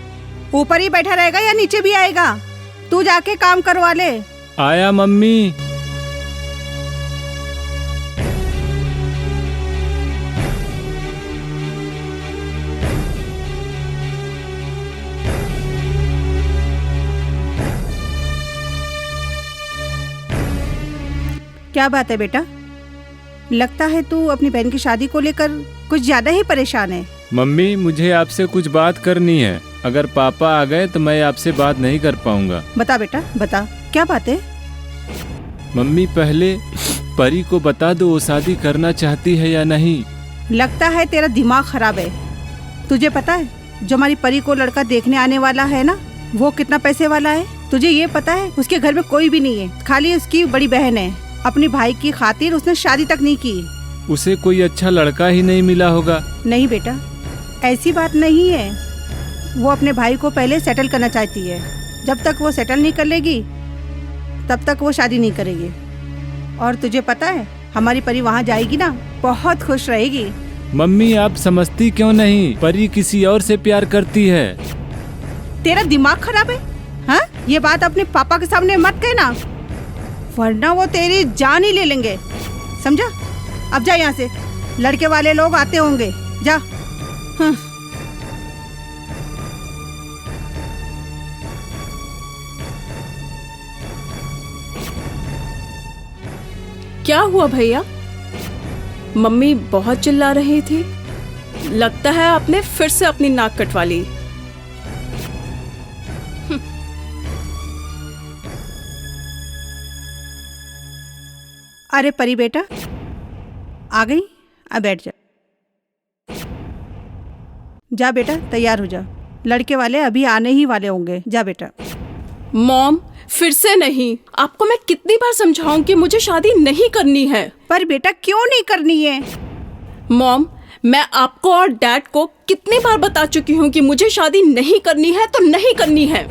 ऊपर ही बैठा रहेगा या नीचे भी आएगा? तू जाके काम करवा ले। आया मम्मी। क्या बात है बेटा? लगता है तू अपनी बहन की शादी को लेकर कुछ ज्यादा ही परेशान है। मम्मी, मुझे आपसे कुछ बात करनी है। अगर पापा आ गए तो मैं आपसे बात नहीं कर पाऊंगा। बता बेटा, बता, क्या बात है? मम्मी, पहले परी को बता दो वो शादी करना चाहती है या नहीं। लगता है तेरा दिमाग खराब है। तुझे पता है जो हमारी परी को लड़का देखने आने वाला है ना, वो कितना पैसे वाला है? तुझे ये पता है उसके घर में कोई भी नहीं है, खाली उसकी बड़ी बहन है। अपनी भाई की खातिर उसने शादी तक नहीं की। उसे कोई अच्छा लड़का ही नहीं मिला होगा। नहीं बेटा, ऐसी बात नहीं है। वो अपने भाई को पहले सेटल करना चाहती है। जब तक वो सेटल नहीं कर लेगी तब तक वो शादी नहीं करेगी। और तुझे पता है हमारी परी वहाँ जाएगी ना, बहुत खुश रहेगी। मम्मी आप समझती क्यों नहीं, परी किसी और से प्यार करती है। तेरा दिमाग खराब है? हाँ, ये बात अपने पापा के सामने मत कहना, वरना वो तेरी जान ही ले लेंगे, समझा? अब जा यहाँ से, लड़के वाले लोग आते होंगे, जा। हाँ। क्या हुआ भैया? मम्मी बहुत चिल्ला रही थी। लगता है आपने फिर से अपनी नाक कटवा ली। अरे परी बेटा, आ गई? अब बैठ जा। जा बेटा, तैयार हो जा, लड़के वाले अभी आने ही वाले होंगे। जा बेटा। मॉम, फिर से नहीं। आपको मैं कितनी बार समझाऊं कि मुझे शादी नहीं करनी है। पर बेटा क्यों नहीं करनी है? मॉम, मैं आपको और डैड को कितनी बार बता चुकी हूँ कि मुझे शादी नहीं करनी है तो नहीं करनी है।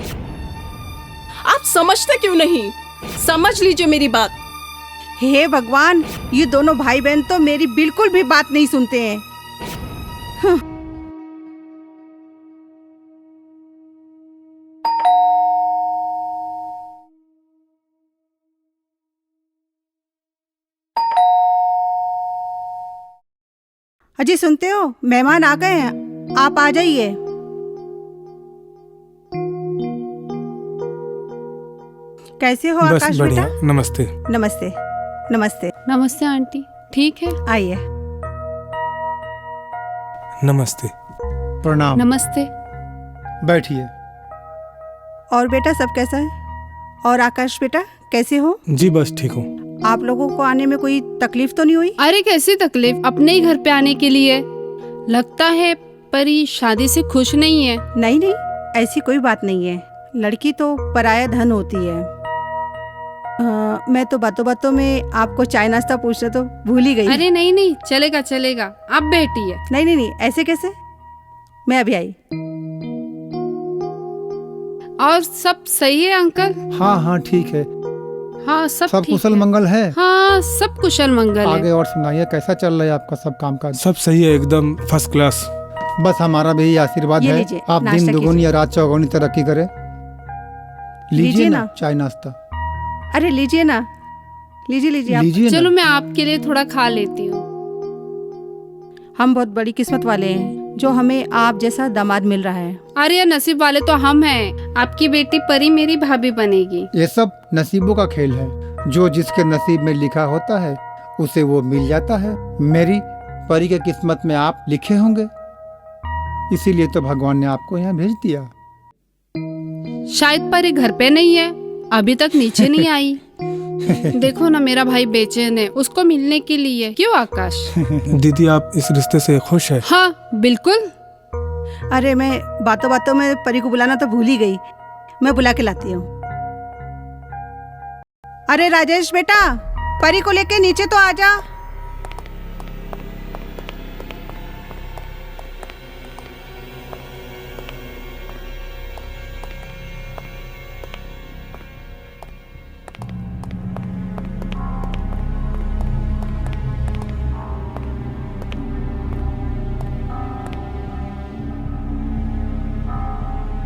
आप समझते क्यों नहीं? समझ लीजिए मेरी बात। हे भगवान, ये दोनों भाई बहन तो मेरी बिल्कुल भी बात नहीं सुनते हैं। अजी सुनते हो, मेहमान आ गए हैं, आप आ जाइए। कैसे हो बस आकाश बढ़िया। बेटा? नमस्ते। नमस्ते। नमस्ते। नमस्ते आंटी, ठीक है? आइए। नमस्ते। प्रणाम। नमस्ते। बैठिए। और बेटा सब कैसा है? और आकाश बेटा कैसे हो? जी बस ठीक हूँ। आप लोगों को आने में कोई तकलीफ तो नहीं हुई? अरे कैसी तकलीफ, अपने ही घर पे आने के लिए। लगता है परी शादी से खुश नहीं है। नहीं नहीं, ऐसी कोई बात नहीं है, लड़की तो पराया धन होती है। मैं तो बातों बातों में आपको चाय नाश्ता पूछना तो भूल ही गई। अरे नहीं नहीं, चलेगा चलेगा, आप बैठिए। नहीं नहीं नहीं, ऐसे कैसे? मैं अभी आई। और सब सही है अंकल? हाँ हाँ ठीक है। हाँ सब सब ठीक कुशल है। मंगल है? हाँ सब कुशल मंगल आगे है। और सुनाइए, कैसा चल रहा है आपका सब काम काज? सब सही है, एकदम फर्स्ट क्लास। बस हमारा भी आशीर्वाद ये है, लीजिए, आप नाश्ता दिन दुगुनी या रात चौगुनी तरक्की करें। लीजिए लीजिए ना ना। चाय नाश्ता। अरे लीजिए ना, लीजिए लीजिए आप। लीजिए चलो ना। मैं आपके लिए थोड़ा खा लेती हूँ। हम बहुत बड़ी किस्मत वाले हैं जो हमें आप जैसा दामाद मिल रहा है। अरे यार, नसीब वाले तो हम हैं। आपकी बेटी परी मेरी भाभी बनेगी। ये सब नसीबों का खेल है, जो जिसके नसीब में लिखा होता है उसे वो मिल जाता है। मेरी परी के किस्मत में आप लिखे होंगे, इसीलिए तो भगवान ने आपको यहाँ भेज दिया। शायद परी घर पे नहीं है, अभी तक नीचे नहीं आई। देखो ना, मेरा भाई बेचैन है उसको मिलने के लिए। क्यों आकाश? दीदी आप इस रिश्ते से खुश है? हाँ बिल्कुल। अरे मैं बातों बातों में परी को बुलाना तो भूल ही गई, मैं बुला के लाती हूँ। अरे राजेश बेटा, परी को लेके नीचे तो आजा।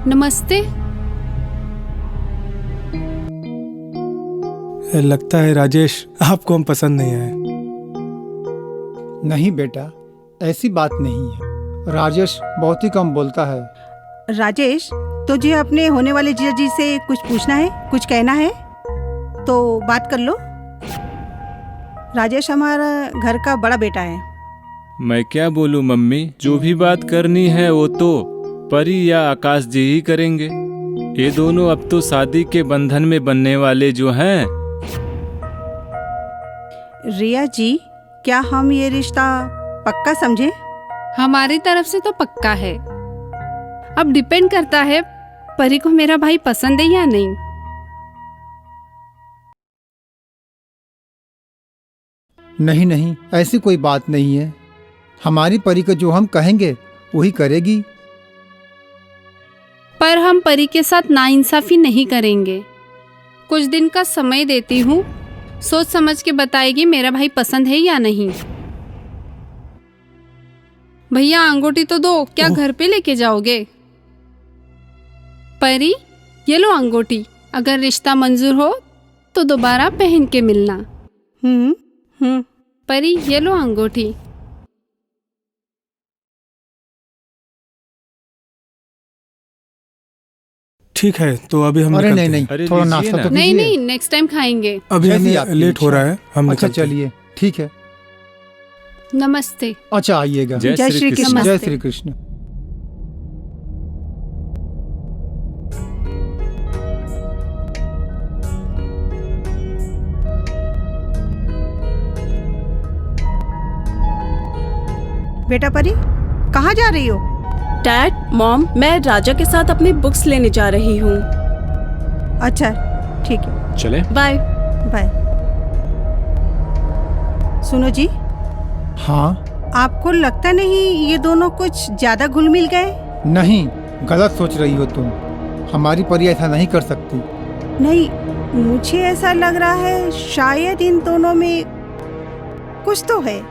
नमस्ते। लगता है राजेश आपको हम पसंद नहीं आए। नहीं बेटा, ऐसी बात नहीं है। राजेश बहुत ही कम बोलता है। राजेश, तुझे अपने होने वाले जीजा जी से कुछ पूछना है, कुछ कहना है तो बात कर लो। राजेश हमारा घर का बड़ा बेटा है। मैं क्या बोलूं मम्मी, जो भी बात करनी है वो तो परी या आकाश जी ही करेंगे। ये दोनों अब तो शादी के बंधन में बनने वाले जो हैं। रिया जी, क्या हम ये रिश्ता पक्का समझे? हमारी तरफ से तो पक्का है, अब डिपेंड करता है परी को मेरा भाई पसंद है या नहीं। नहीं नहीं, ऐसी कोई बात नहीं है। हमारी परी को जो हम कहेंगे वही करेगी। पर हम परी के साथ नाइंसाफी नहीं करेंगे। कुछ दिन का समय देती हूँ, सोच समझ के बताएगी मेरा भाई पसंद है या नहीं। भैया अंगूठी तो दो, क्या घर पे लेके जाओगे? परी ये लो अंगूठी, अगर रिश्ता मंजूर हो तो दोबारा पहन के मिलना। परी ये लो अंगूठी। ठीक है, तो अभी हम अरे निकलते नहीं हैं। नहीं, थोड़ा नाश्ता तो नहीं कीजिए। नहीं, नेक्स्ट टाइम खाएंगे। अभी जैसी हमें आपकी लेट हो इच्छा। रहा है, हम अच्छा निकलते हैं। चलिए, ठीक है। नमस्ते। अच्छा आइएगा। जय जय श्री श्री कृष्ण। कृष्ण। जय श्री कृष्ण। बेटा परी, कहाँ जा रही हो? डैड, मॉम, मैं राजा के साथ अपनी बुक्स लेने जा रही हूँ। अच्छा, ठीक है, चले? बाय। बाय। सुनो जी, हाँ आपको लगता नहीं ये दोनों कुछ ज्यादा घुल मिल गए? नहीं, गलत सोच रही हो तुम। हमारी परी ऐसा नहीं कर सकती। नहीं, मुझे ऐसा लग रहा है शायद इन दोनों में कुछ तो है।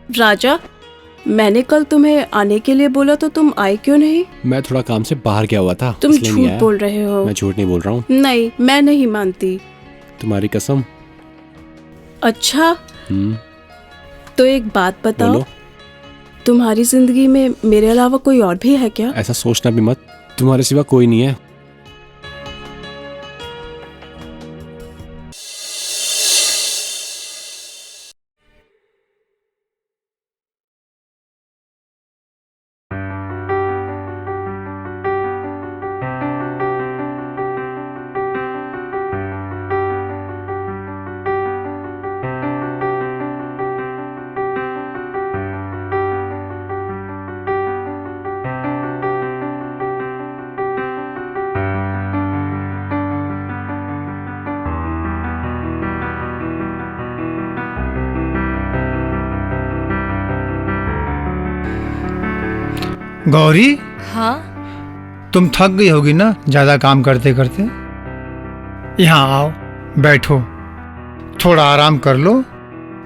राजा, मैंने कल तुम्हें आने के लिए बोला तो तुम आए क्यों नहीं? मैं थोड़ा काम से बाहर गया हुआ था, तुम इसलिए नहीं झूठ आया। बोल रहे हो। मैं झूठ नहीं बोल रहा हूँ, नहीं, मैं नहीं मानती। तुम्हारी कसम। अच्छा, हम्म, तो एक बात बताओ, बोलो। तुम्हारी जिंदगी में मेरे अलावा कोई और भी है क्या? ऐसा सोचना भी मत, तुम्हारे सिवा कोई नहीं है। गौरी, हाँ तुम थक गई होगी ना ज्यादा काम करते करते। यहाँ आओ, बैठो, थोड़ा आराम कर लो।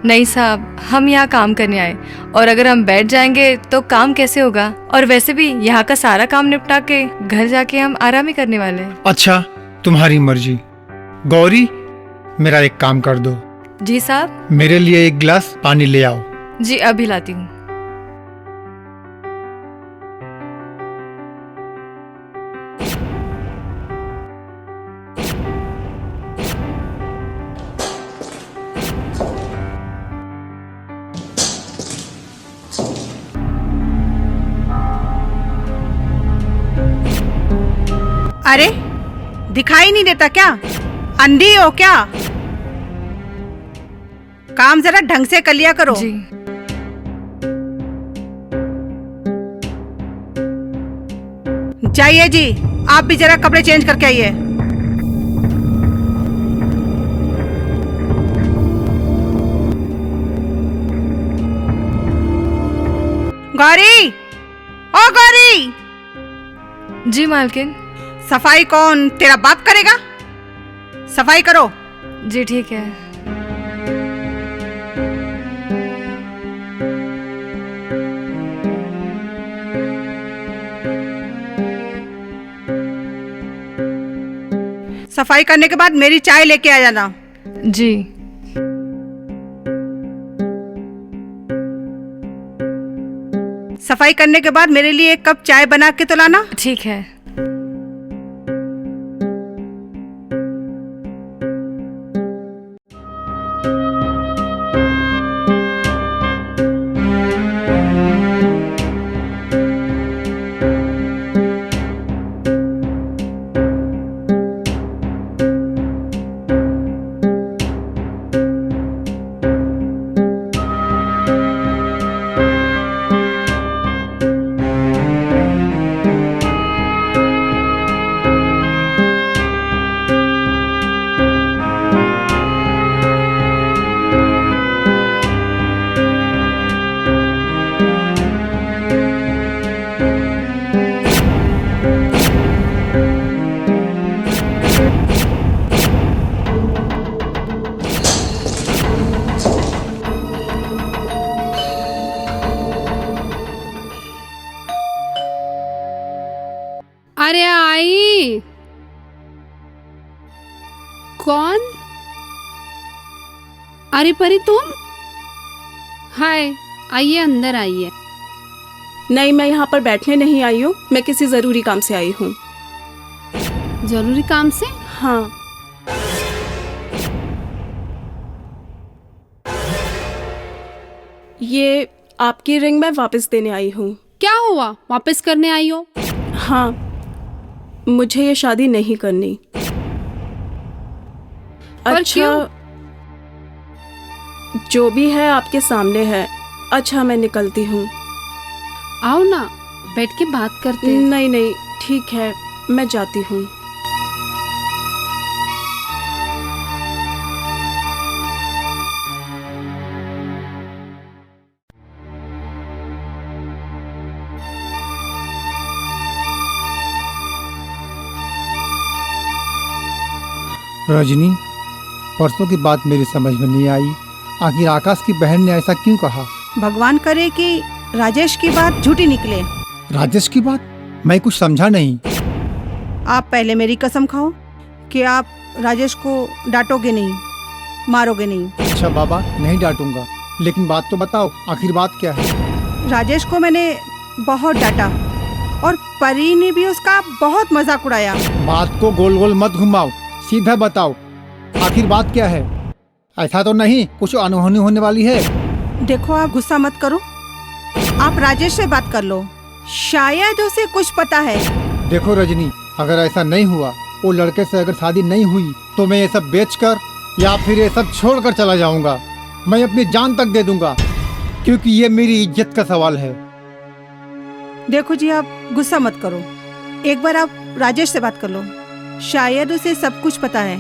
नहीं साहब, हम यहाँ काम करने आए और अगर हम बैठ जाएंगे तो काम कैसे होगा? और वैसे भी यहाँ का सारा काम निपटा के घर जाके हम आराम ही करने वाले हैं। अच्छा, तुम्हारी मर्जी। गौरी, मेरा एक काम कर दो, जी साहब। मेरे लिए एक गिलास पानी ले आओ। जी अभी लाती हूँ। अरे, दिखाई नहीं देता क्या? अंधी हो क्या? काम जरा ढंग से कर लिया करो। जी जाइए जी, आप भी जरा कपड़े चेंज करके आइए। गौरी, ओ गौरी, जी मालकिन। सफाई कौन, तेरा बाप करेगा? सफाई करो। जी ठीक है। सफाई करने के बाद मेरी चाय लेके आ जाना। जी। सफाई करने के बाद मेरे लिए एक कप चाय बना के तो लाना। ठीक है। अरे आई, कौन? अरे परी तुम? हाय, आइए अंदर आइए। नहीं, मैं यहाँ पर बैठने नहीं आई हूँ, मैं किसी ज़रूरी काम से आई हूँ। जरूरी काम से? हाँ। ये आपकी रिंग मैं वापस देने आई हूँ। क्या हुआ, वापस करने आई हो? हाँ, मुझे ये शादी नहीं करनी। पर क्यों? जो भी है आपके सामने है। अच्छा, मैं निकलती हूँ। आओ ना, बैठ के बात करते हैं। नहीं नहीं, ठीक है, मैं जाती हूँ। रजनी, परसों की बात मेरी समझ में नहीं आई। आखिर आकाश की बहन ने ऐसा क्यों कहा? भगवान करे कि राजेश की बात झूठी निकले। राजेश की बात? मैं कुछ समझा नहीं। आप पहले मेरी कसम खाओ कि आप राजेश को डांटोगे नहीं, मारोगे नहीं। अच्छा बाबा, नहीं डांटूंगा, लेकिन बात तो बताओ, आखिर बात क्या है? राजेश को मैंने बहुत डांटा और परी ने भी उसका बहुत मजाक उड़ाया। बात को गोल गोल मत घुमाओ, सीधा बताओ, आखिर बात क्या है? ऐसा तो नहीं कुछ अनहोनी होने वाली है? देखो, आप गुस्सा मत करो, आप राजेश से बात कर लो, शायद उसे कुछ पता है। देखो रजनी, अगर ऐसा नहीं हुआ, वो लड़के से अगर शादी नहीं हुई, तो मैं ये सब बेचकर या फिर ये सब छोड़कर चला जाऊंगा। मैं अपनी जान तक दे दूंगा, क्योंकि ये मेरी इज्जत का सवाल है। देखो जी, आप गुस्सा मत करो, एक बार आप राजेश से बात कर लो, शायद उसे सब कुछ पता है।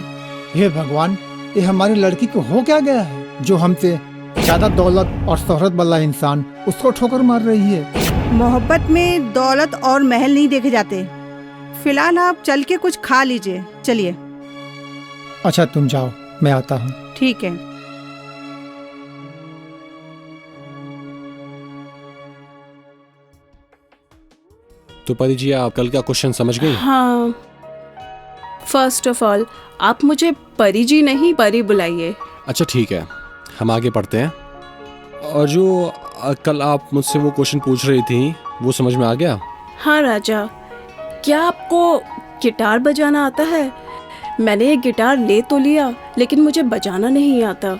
हे भगवान, ये हमारी लड़की को हो क्या गया है जो हमसे ज्यादा दौलत और शोहरत वाला इंसान उसको ठोकर मार रही है? मोहब्बत में दौलत और महल नहीं देखे जाते। फिलहाल आप चल के कुछ खा लीजिए, चलिए। अच्छा तुम जाओ, मैं आता हूँ। ठीक है। तो परी जी, आप कल का क्वेश्चन समझ गई? हाँ, फर्स्ट ऑफ ऑल आप मुझे परी जी नहीं परी बुलाइए। अच्छा ठीक है, हम आगे पढ़ते हैं। और जो कल आप मुझसे वो क्वेश्चन पूछ रही थी, वो समझ में आ गया? हाँ राजा, क्या आपको गिटार बजाना आता है? मैंने एक गिटार ले तो लिया, लेकिन मुझे बजाना नहीं आता।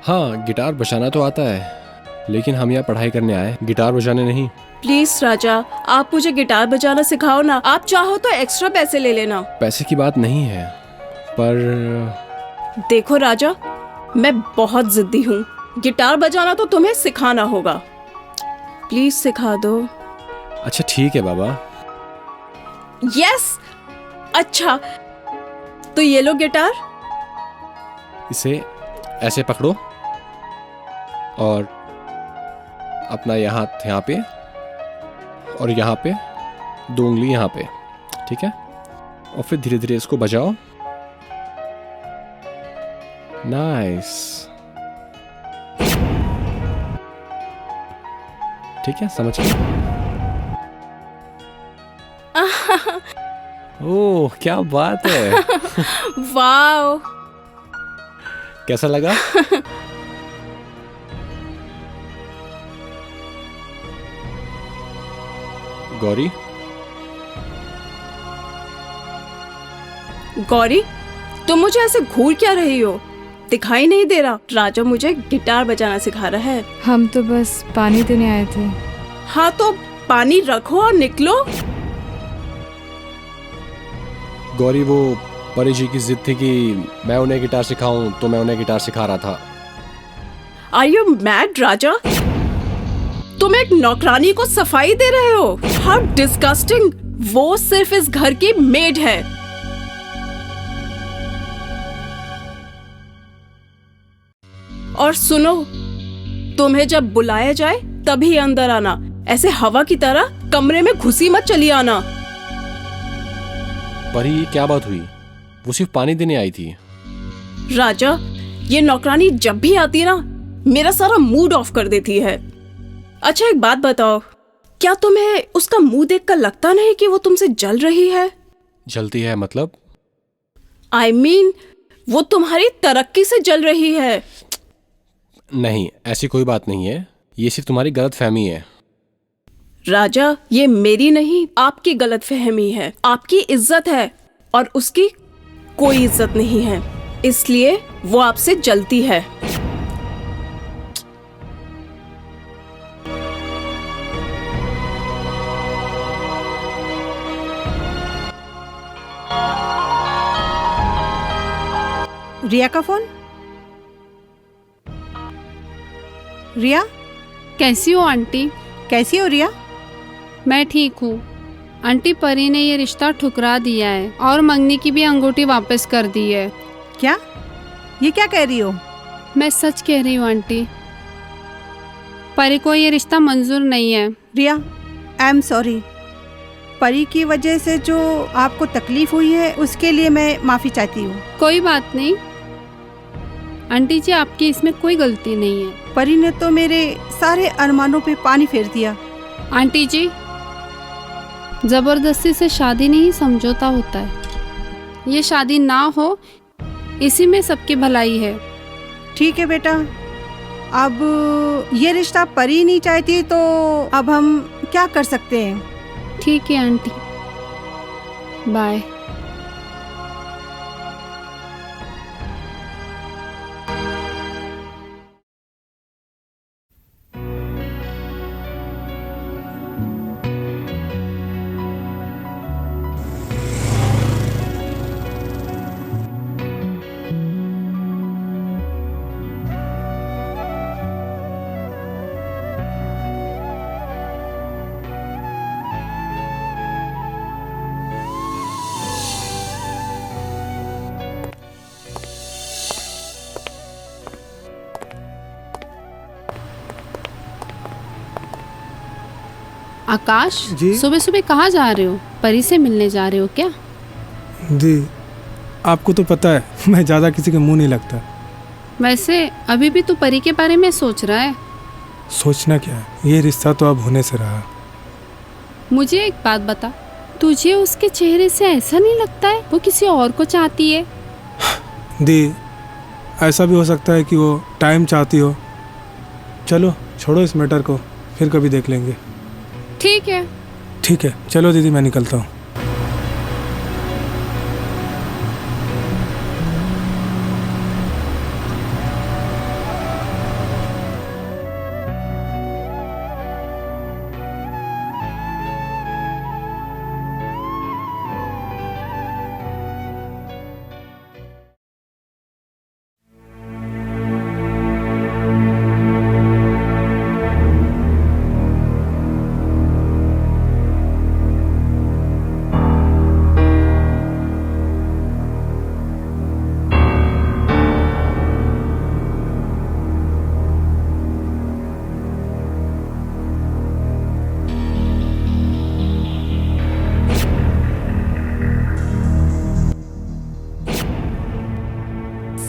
हाँ, गिटार बजाना तो आता है, लेकिन हम यहाँ पढ़ाई करने आए, गिटार बजाने नहीं। प्लीज राजा, आप मुझे गिटार बजाना सिखाओ ना। आप चाहो तो एक्स्ट्रा पैसे ले लेना। पैसे की बात नहीं है, पर देखो राजा, मैं बहुत जिद्दी हूँ, गिटार बजाना तो तुम्हें सिखाना होगा। प्लीज सिखा दो। अच्छा ठीक है बाबा। यस, अच्छा तो ये लो गिटार। इसे ऐसे पकड़ो और अपना यहाँ हाथ यहाँ पे और यहाँ पे 2 उंगली यहाँ पे, ठीक है? और फिर धीरे धीरे इसको बजाओ। नाइस, ठीक है, समझ गए? ओह क्या बात है। वाओ। कैसा लगा? गौरी, गौरी, तुम मुझे ऐसे घूर क्या रही हो? दिखाई नहीं दे रहा राजा मुझे गिटार बजाना सिखा रहा है। हम तो बस पानी देने आए थे। हाँ तो पानी रखो और निकलो। गौरी वो परी जी की जिद थी कि मैं उन्हें गिटार सिखाऊं, तो मैं उन्हें गिटार सिखा रहा था। आर यू मैड राजा? तुम एक नौकरानी को सफाई दे रहे हो? How disgusting. वो सिर्फ इस घर की मेड है। और सुनो, तुम्हें जब बुलाया जाए तभी अंदर आना, ऐसे हवा की तरह कमरे में घुसी मत चली आना। परी ये क्या बात हुई? वो सिर्फ पानी देने आई थी। राजा, ये नौकरानी जब भी आती है ना, मेरा सारा मूड ऑफ कर देती है। अच्छा एक बात बताओ, क्या तुम्हें उसका मुंह देखकर लगता नहीं कि वो तुमसे जल रही है? जलती है मतलब? I mean, वो तुम्हारी तरक्की से जल रही है। नहीं, ऐसी कोई बात नहीं है। ये सिर्फ तुम्हारी गलतफहमी है। राजा, ये मेरी नहीं, आपकी गलतफहमी है। आपकी इज्जत है और उसकी कोई इज्जत नहीं है, इसलिए वो आपसे जलती है। रिया का फोन। रिया, कैसी हो आंटी? कैसी हो रिया? मैं ठीक हूँ आंटी। परी ने ये रिश्ता ठुकरा दिया है और मंगनी की भी अंगूठी वापस कर दी है। क्या? ये क्या कह रही हो? मैं सच कह रही हूँ आंटी। परी को ये रिश्ता मंजूर नहीं है। रिया, आई एम सॉरी। परी की वजह से जो आपको तकलीफ हुई है उसके लिए मैं माफ़ी चाहती हूँ। कोई बात नहीं आंटी जी, आपकी इसमें कोई गलती नहीं है। परी ने तो मेरे सारे अरमानों पे पानी फेर दिया। आंटी जी, जबरदस्ती से शादी नहीं, समझौता होता है। ये शादी ना हो, इसी में सबकी भलाई है। ठीक है बेटा, अब ये रिश्ता परी नहीं चाहती तो अब हम क्या कर सकते हैं? ठीक है आंटी, बाय। आकाश जी? सुबह सुबह कहाँ जा रहे हो? परी से मिलने जा रहे हो क्या? जी, आपको तो पता है मैं ज़्यादा किसी के मुंह नहीं लगता। वैसे अभी भी तू परी के बारे में सोच रहा है? सोचना क्या है, ये रिश्ता तो अब होने से रहा। मुझे एक बात बता, तुझे उसके चेहरे से ऐसा नहीं लगता है वो किसी और को चाहती है? दी, ऐसा भी हो सकता है कि वो टाइम चाहती हो। चलो छोड़ो इस मैटर को, फिर कभी देख लेंगे। ठीक है। ठीक है, चलो दीदी मैं निकलता हूँ।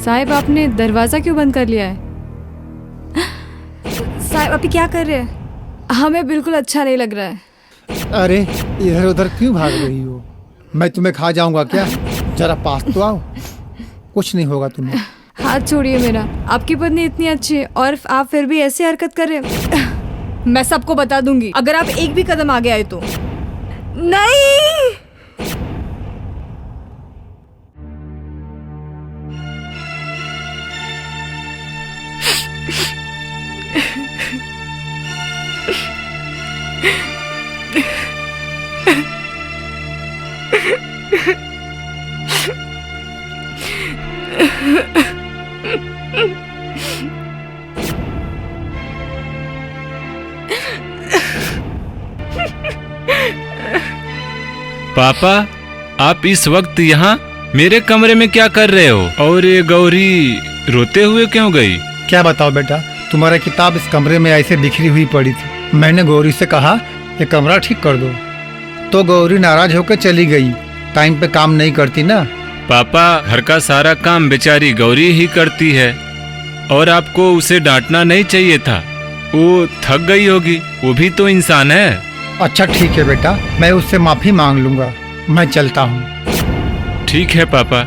साहिब, आपने दरवाज़ा क्यों बंद कर लिया है? साहिब, अभी क्या कर रहे हैं? हमें बिल्कुल अच्छा नहीं लग रहा है। अरे इधर उधर क्यों भाग रही हो? मैं तुम्हें खा जाऊंगा क्या? जरा पास तो आओ, कुछ नहीं होगा तुम्हें। हाथ छोड़िए मेरा। आपकी पत्नी इतनी अच्छी है और आप फिर भी ऐसी हरकत कर रहे हैं। मैं सबको बता दूंगी अगर आप एक भी कदम आगे आए तो। नहीं। पापा, आप इस वक्त यहाँ मेरे कमरे में क्या कर रहे हो? और ये गौरी रोते हुए क्यों गई? क्या बताओ बेटा, तुम्हारा किताब इस कमरे में ऐसे बिखरी हुई पड़ी थी। मैंने गौरी से कहा ये कमरा ठीक कर दो, तो गौरी नाराज होकर चली गई। टाइम पे काम नहीं करती ना। पापा, घर का सारा काम बेचारी गौरी ही करती है और आपको उसे डांटना नहीं चाहिए था। वो थक गई होगी, वो भी तो इंसान है। अच्छा ठीक है बेटा, मैं उससे माफी मांग लूंगा। मैं चलता हूँ। ठीक है पापा।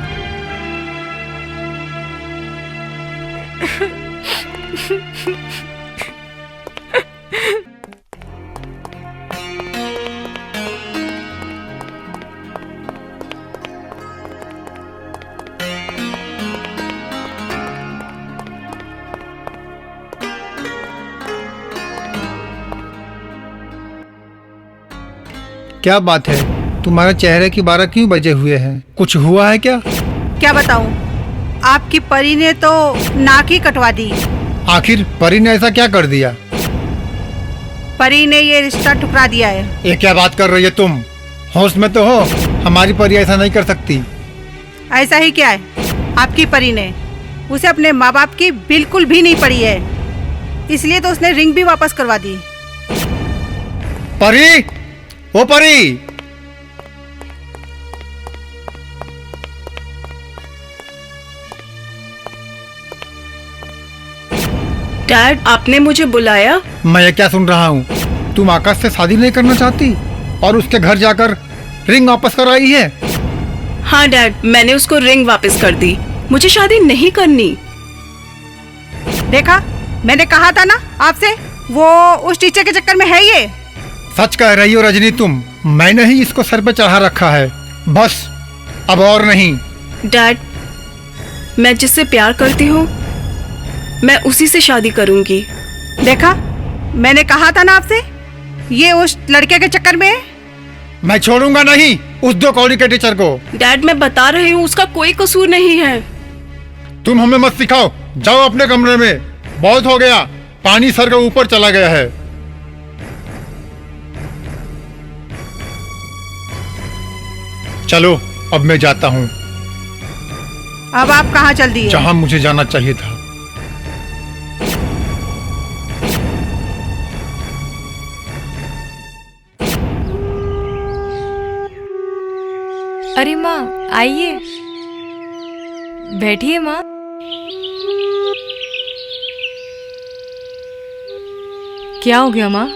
क्या बात है, तुम्हारे चेहरे की 12 क्यों बजे हुए हैं? कुछ हुआ है क्या? क्या बताऊं, आपकी परी ने तो नाक ही कटवा दी। आखिर परी ने ऐसा क्या कर दिया? परी ने ये रिश्ता ठुकरा दिया है। ये क्या बात कर रही है तुम? होश में तो हो? हमारी परी ऐसा नहीं कर सकती। ऐसा ही क्या है, आपकी परी ने उसे अपने माँ बाप की बिल्कुल भी नहीं पड़ी है, इसलिए तो उसने रिंग भी वापस करवा दी। परी, ओ परी! डैड, आपने मुझे बुलाया? मैं ये क्या सुन रहा हूँ? तुम आकाश से शादी नहीं करना चाहती और उसके घर जाकर रिंग वापस कर आई है? हाँ डैड, मैंने उसको रिंग वापस कर दी। मुझे शादी नहीं करनी। देखा, मैंने कहा था ना आपसे, वो उस टीचर के चक्कर में है। ये सच कह रही हो रजनी तुम। मैंने ही इसको सर पे चढ़ा रखा है, बस, अब और नहीं। डैड, मैं जिससे प्यार करती हूँ मैं उसी से शादी करूंगी। देखा, मैंने कहा था ना आपसे, ये उस लड़के के चक्कर में है। मैं छोड़ूंगा नहीं उस 2 कौड़ी के टीचर को। डैड, मैं बता रही हूँ उसका कोई कसूर नहीं है। तुम हमें मत सिखाओ, जाओ अपने कमरे में। बहुत हो गया, पानी सर के ऊपर चला गया है। चलो, अब मैं जाता हूँ। अब आप कहाँ चल दिए? जहाँ मुझे जाना चाहिए था। अरे माँ, आइए, बैठिए माँ। क्या हो गया माँ?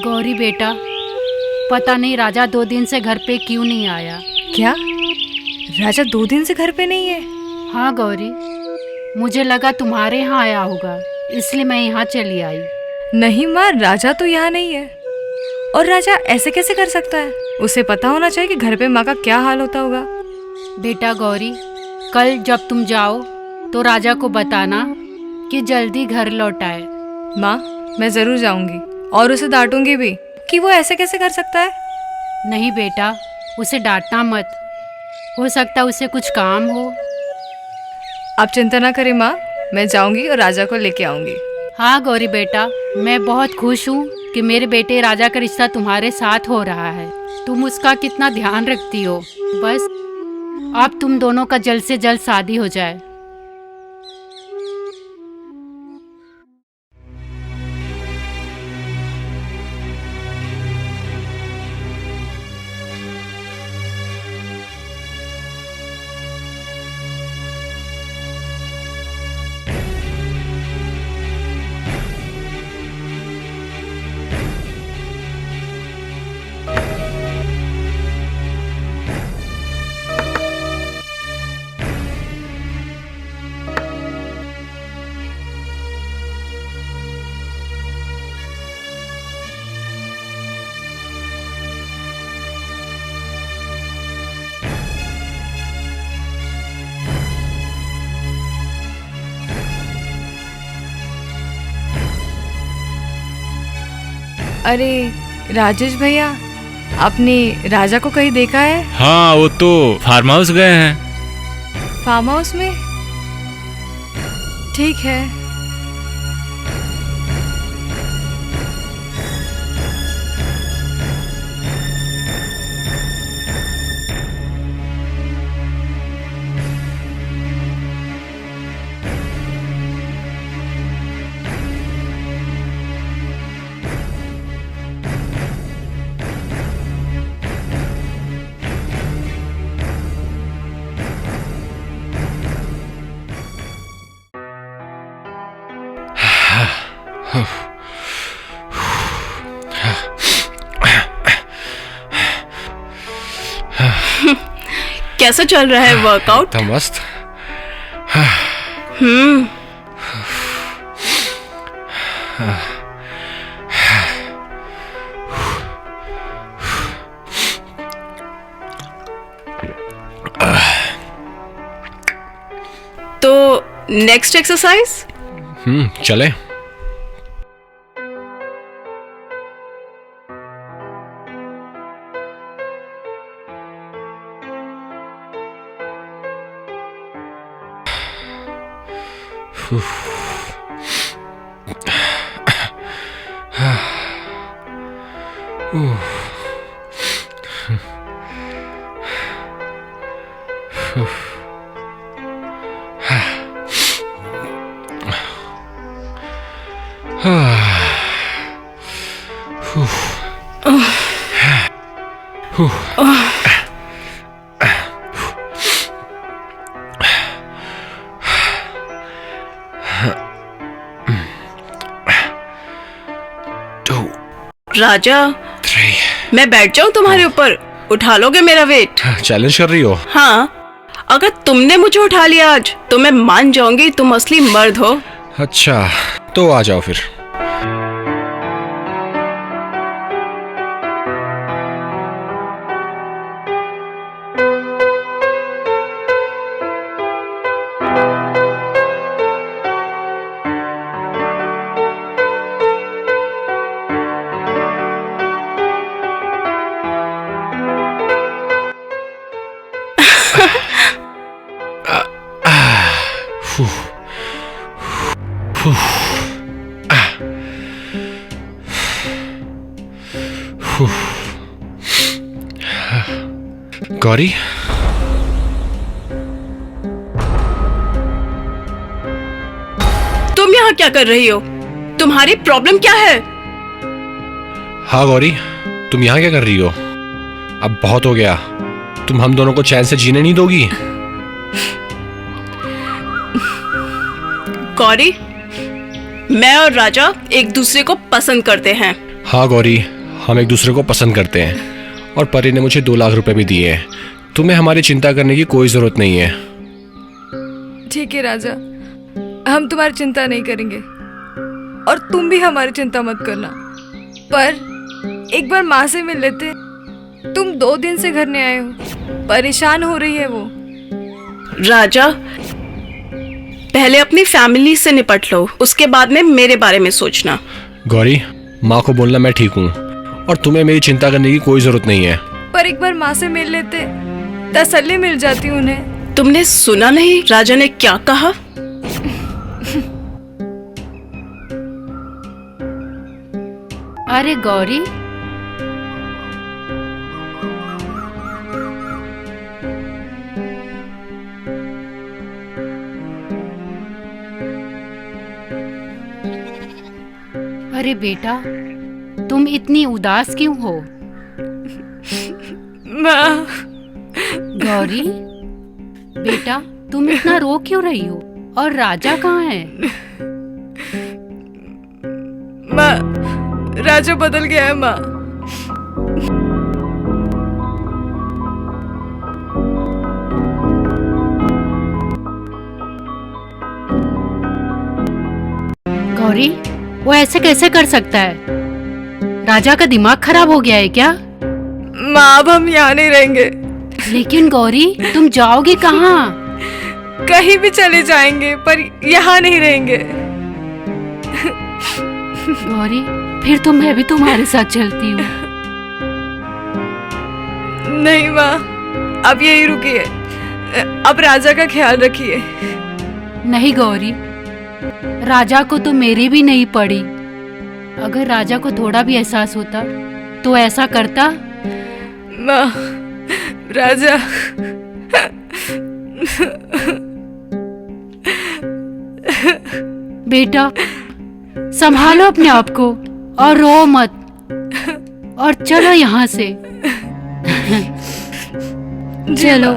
गौरी बेटा, पता नहीं राजा 2 दिन से घर पे क्यों नहीं आया। क्या, राजा 2 दिन से घर पे नहीं है? हाँ गौरी, मुझे लगा तुम्हारे यहाँ आया होगा, इसलिए मैं यहाँ चली आई। नहीं माँ, राजा तो यहाँ नहीं है। और राजा ऐसे कैसे कर सकता है? उसे पता होना चाहिए कि घर पे माँ का क्या हाल होता होगा। बेटा गौरी, कल जब तुम जाओ तो राजा को बताना कि जल्दी घर लौट आए। माँ, मैं जरूर जाऊंगी और उसे डांटूंगी भी कि वो ऐसे कैसे कर सकता है। नहीं बेटा, उसे डांटना मत, हो सकता है उसे कुछ काम हो। आप चिंता ना करें माँ, मैं जाऊंगी और राजा को लेके आऊंगी। हाँ गौरी बेटा, मैं बहुत खुश हूँ कि मेरे बेटे राजा का रिश्ता तुम्हारे साथ हो रहा है। तुम उसका कितना ध्यान रखती हो। बस अब तुम दोनों का जल्द से जल्द शादी हो जाए। अरे राजेश भैया, आपने राजा को कहीं देखा है? हाँ, वो तो फार्म हाउस गए हैं। फार्म हाउस में? ठीक है। कैसा चल रहा है वर्कआउट? तो मस्त। तो नेक्स्ट एक्सरसाइज? चले। राजा, मैं बैठ जाऊं तुम्हारे ऊपर? उठा लोगे मेरा वेट? चैलेंज कर रही हो? हाँ, अगर तुमने मुझे उठा लिया आज तो मैं मान जाऊंगी तुम असली मर्द हो। अच्छा, तो आ जाओ फिर। गौरी, तुम यहाँ क्या कर रही हो? तुम्हारी प्रॉब्लम क्या है? हाँ गौरी, तुम यहाँ क्या कर रही हो? अब बहुत हो गया। तुम हम दोनों को चैन से जीने नहीं दोगी? गौरी, मैं और राजा एक दूसरे को पसंद करते हैं। हाँ गौरी, हम एक दूसरे को पसंद करते हैं और परी ने मुझे 2 लाख रुपए भी दिए हैं। तुम्हें हमारी चिंता करने की कोई जरूरत नहीं है। ठीक है राजा, हम तुम्हारी चिंता नहीं करेंगे और तुम भी हमारी चिंता मत करना। पर एक बार माँ से मिल लेते। तुम 2 दिन से घर नहीं आए हो, परेशान हो रही है वो। राजा, पहले अपनी फैमिली से निपट लो, उसके बाद में मेरे बारे में सोचना। गौरी, माँ को बोलना मैं ठीक हूँ और तुम्हें मेरी चिंता करने की कोई जरूरत नहीं है। पर एक बार माँ से मिल लेते, तसल्ली मिल जाती उन्हें। तुमने सुना नहीं राजा ने क्या कहा? अरे गौरी, अरे बेटा, तुम इतनी उदास क्यों हो? माँ। गौरी बेटा, तुम इतना रो क्यों रही हो? और राजा कहाँ है? माँ, राजा बदल गया है माँ। गौरी, वो ऐसे कैसे कर सकता है? राजा का दिमाग खराब हो गया है क्या? माँ, अब हम यहाँ नहीं रहेंगे। लेकिन गौरी, तुम जाओगे कहाँ? कहीं भी चले जाएंगे पर यहाँ नहीं रहेंगे। गौरी, फिर तो मैं भी तुम्हारे साथ चलती हूँ। नहीं माँ, अब यही रुकिए। अब राजा का ख्याल रखिए। नहीं गौरी, राजा को तो मेरी भी नहीं पड़ी। अगर राजा को थोड़ा भी एहसास होता तो ऐसा करता? माँ, राजा बेटा संभालो अपने आप को और रो मत, और चलो यहाँ से। चलो।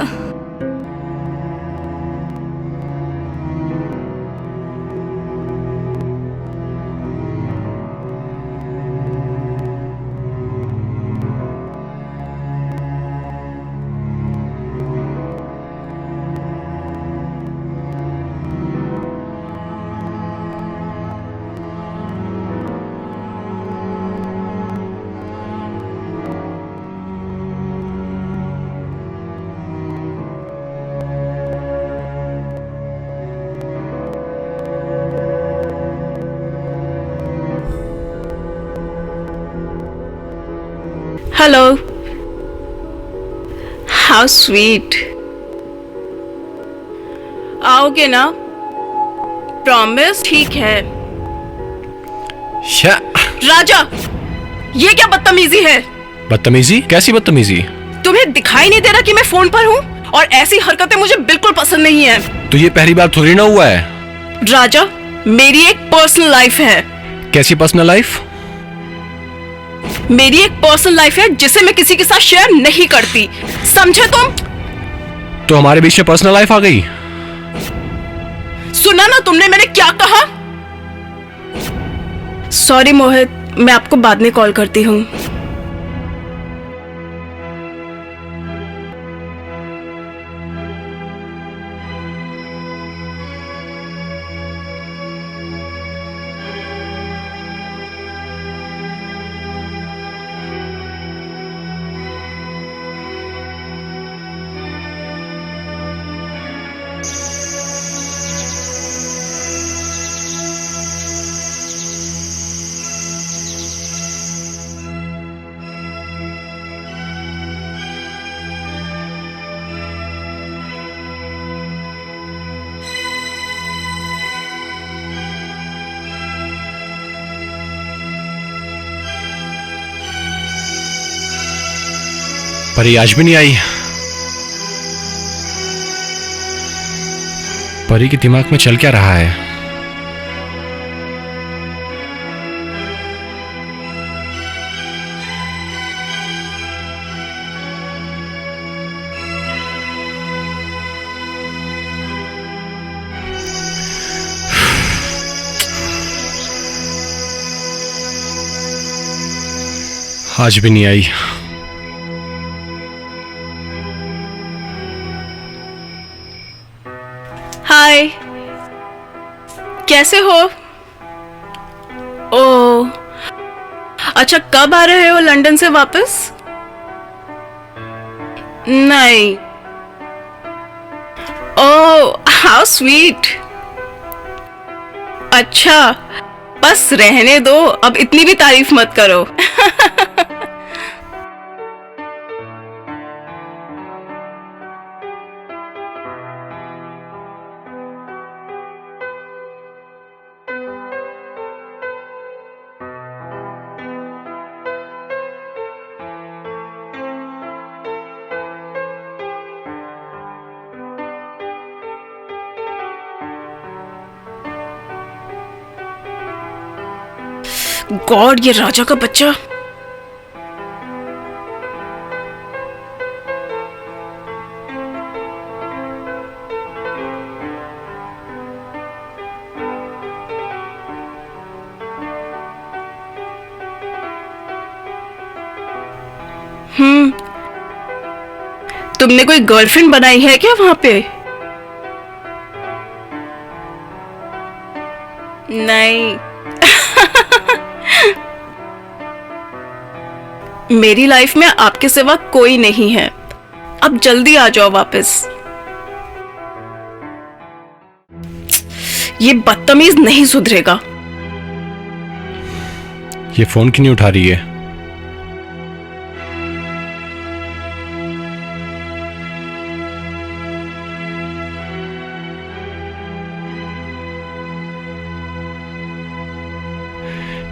Hello, how sweet. आओगे ना? प्रॉमिस? ठीक है। राजा, ये क्या बदतमीजी है? बदतमीजी? कैसी बदतमीजी? तुम्हें दिखाई नहीं दे रहा कि मैं फोन पर हूँ? और ऐसी हरकतें मुझे बिल्कुल पसंद नहीं है। तो ये पहली बार थोड़ी ना हुआ है। राजा, मेरी एक पर्सनल लाइफ है। कैसी पर्सनल लाइफ? मेरी एक पर्सनल लाइफ है जिसे मैं किसी के साथ शेयर नहीं करती, समझे तुम? तो हमारे बीच में पर्सनल लाइफ आ गई। सुना ना तुमने मैंने क्या कहा? सॉरी मोहित, मैं आपको बाद में कॉल करती हूँ। परी आज भी नहीं आई। परी के दिमाग में चल क्या रहा है? आज भी नहीं आई। हाय, कैसे हो? ओह, अच्छा कब आ रहे हो लंदन से वापस? नहीं। Oh how sweet. अच्छा, बस रहने दो, अब इतनी भी तारीफ मत करो। गॉड, ये राजा का बच्चा। तुमने कोई गर्लफ्रेंड बनाई है क्या वहां पे? नहीं। मेरी लाइफ में आपके सिवा कोई नहीं है। अब जल्दी आ जाओ वापस। ये बदतमीज नहीं सुधरेगा। ये फ़ोन क्यों नहीं उठा रही है?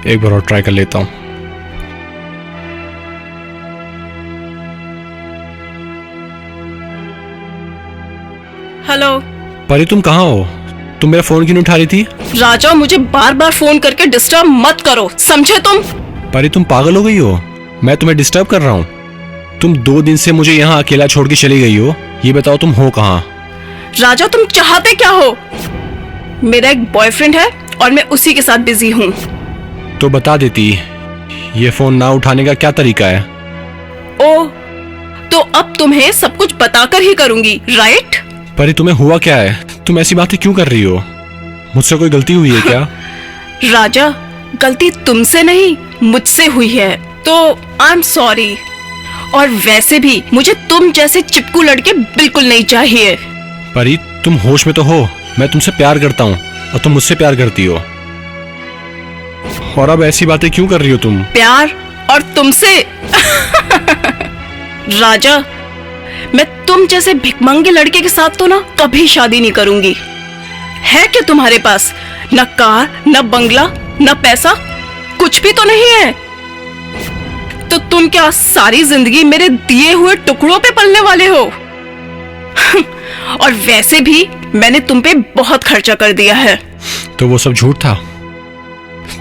एक बार और ट्राई कर लेता हूँ। हेलो परी, तुम कहाँ हो? तुम मेरा फ़ोन क्यों नहीं उठा रही थी? राजा, मुझे बार बार फोन करके डिस्टर्ब मत करो, समझे तुम? परी, तुम पागल हो गई हो? मैं तुम्हें डिस्टर्ब कर रहा हूँ? तुम 2 दिन से मुझे यहाँ अकेला छोड़ के चली गई हो। ये बताओ तुम हो कहाँ? राजा, तुम चाहते क्या हो? मेरा एक बॉयफ्रेंड है और मैं उसी के साथ बिजी हूँ। तो बता देती। ये फ़ोन ना उठाने का क्या तरीका है? ओह, तो अब तुम्हें सब कुछ बताकर ही करूंगी, राइट? परी, तुम्हें हुआ क्या है? तुम ऐसी बातें क्यों कर रही हो? मुझसे कोई गलती हुई है क्या? राजा, गलती तुमसे नहीं मुझसे हुई है, तो आई एम सॉरी। और वैसे भी मुझे तुम जैसे चिपकू लड़के बिल्कुल नहीं चाहिए। परी, तुम होश में तो हो? मैं तुमसे प्यार करता हूँ और तुम मुझसे प्यार करती हो। और अब ऐसी बातें क्यों कर रही हो तुम? प्यार और तुमसे? राजा, मैं तुम जैसे भिखमंगे लड़के के साथ तो ना कभी शादी नहीं करूंगी। है क्या तुम्हारे पास? न कार, न बंगला, न पैसा, कुछ भी तो नहीं है। तो तुम क्या सारी जिंदगी मेरे दिए हुए टुकड़ों पे पलने वाले हो? और वैसे भी मैंने तुम पे बहुत खर्चा कर दिया है। तो वो सब झूठ था?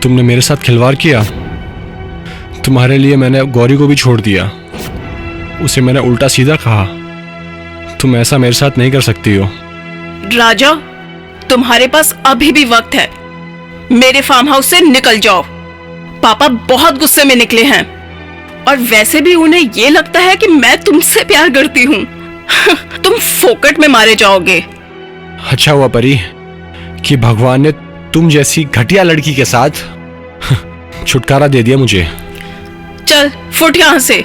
तुमने मेरे साथ खिलवाड़ किया। तुम्हारे लिए मैंने गौरी को भी छोड़ दिया। उसे मैंने उल्टा सीधा कहा। तुम ऐसा मेरे साथ नहीं कर सकती हो। राजा, तुम्हारे पास अभी भी वक्त है। मेरे फार्म हाउस से निकल जाओ। पापा बहुत गुस्से में निकले हैं और वैसे भी उन्हें ये लगता है कि मैं तुमसे प्यार करती हूँ। तुम फोकट में मारे जाओगे। अच्छा हुआ परी कि भगवान ने तुम जैसी घटिया लड़की के साथ छुटकारा दे दिया मुझे। चल फुट यहाँ से।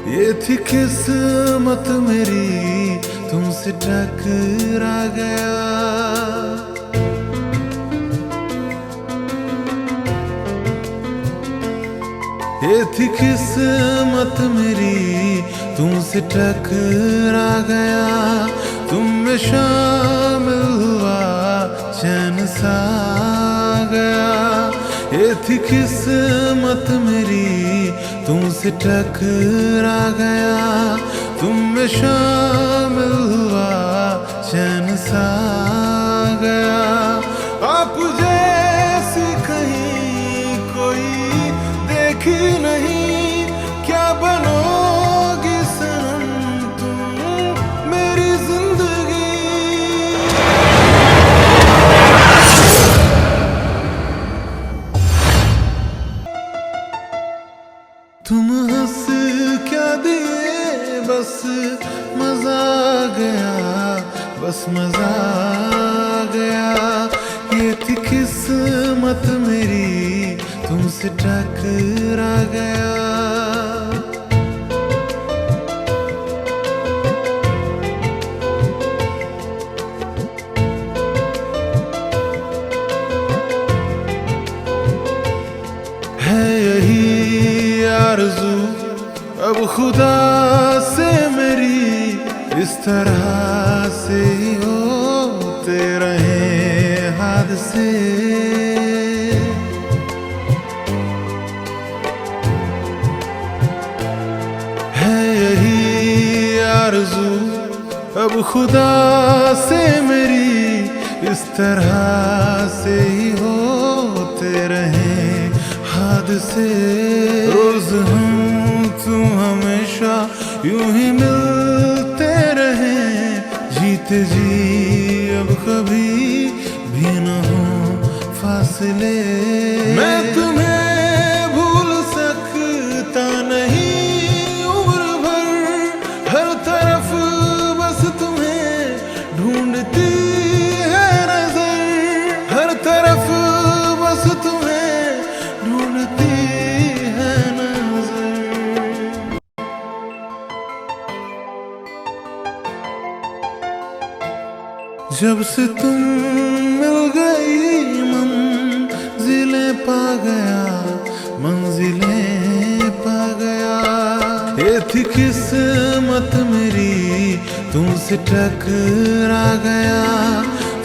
ये थी किस्मत मेरी, तुमसे टकरा गया। ये थी किस्मत मेरी, तुमसे टकरा गया। तुम में शामिल हुआ चैन सा गया। ये थी किस्मत मेरी, तुमसे टकरा गया। तुम में शामिल हुआ चैन सा गया। आप जैसी कहीं कोई देखी नहीं, क्या बनोगी सनम तुम मेरी जिंदगी। तुम हंस क्या दिए, बस मजा आ गया, बस मजा आ गया। ये थी किस्मत मेरी, तुमसे टकरा गया। है यही आरज़ू अब खुदा से मेरी, इस तरह से ही होते रहे। से। है यही आरज़ू अब खुदा से मेरी, इस तरह से ही होते रहे हादसे। रोज हम तुम हमेशा यूं ही मिलते रहे, जीते जी अब कभी भी न हो फासले। मैं तुम्हें भूल सकता नहीं उम्र भर, हर तरफ बस तुम्हें ढूंढती है नजर, हर तरफ बस तुम्हें ढूंढती है नजर। जब से तुम मिल गई मंजिलें पा गया, मंजिलें पा गया। ये थी किस्मत मेरी तुमसे टकरा गया,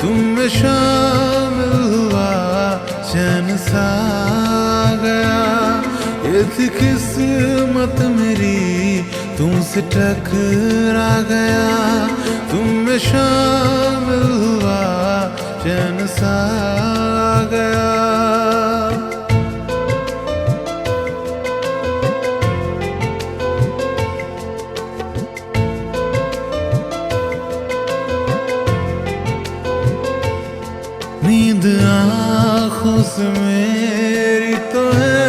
तुम में शामिल हुआ चैन सा आ गया। ये थी किस्मत मेरी तुमसे टकरा गया, तुम में शामिल हुआ चैन सा आ गया। नींद आँखों से मेरी तो है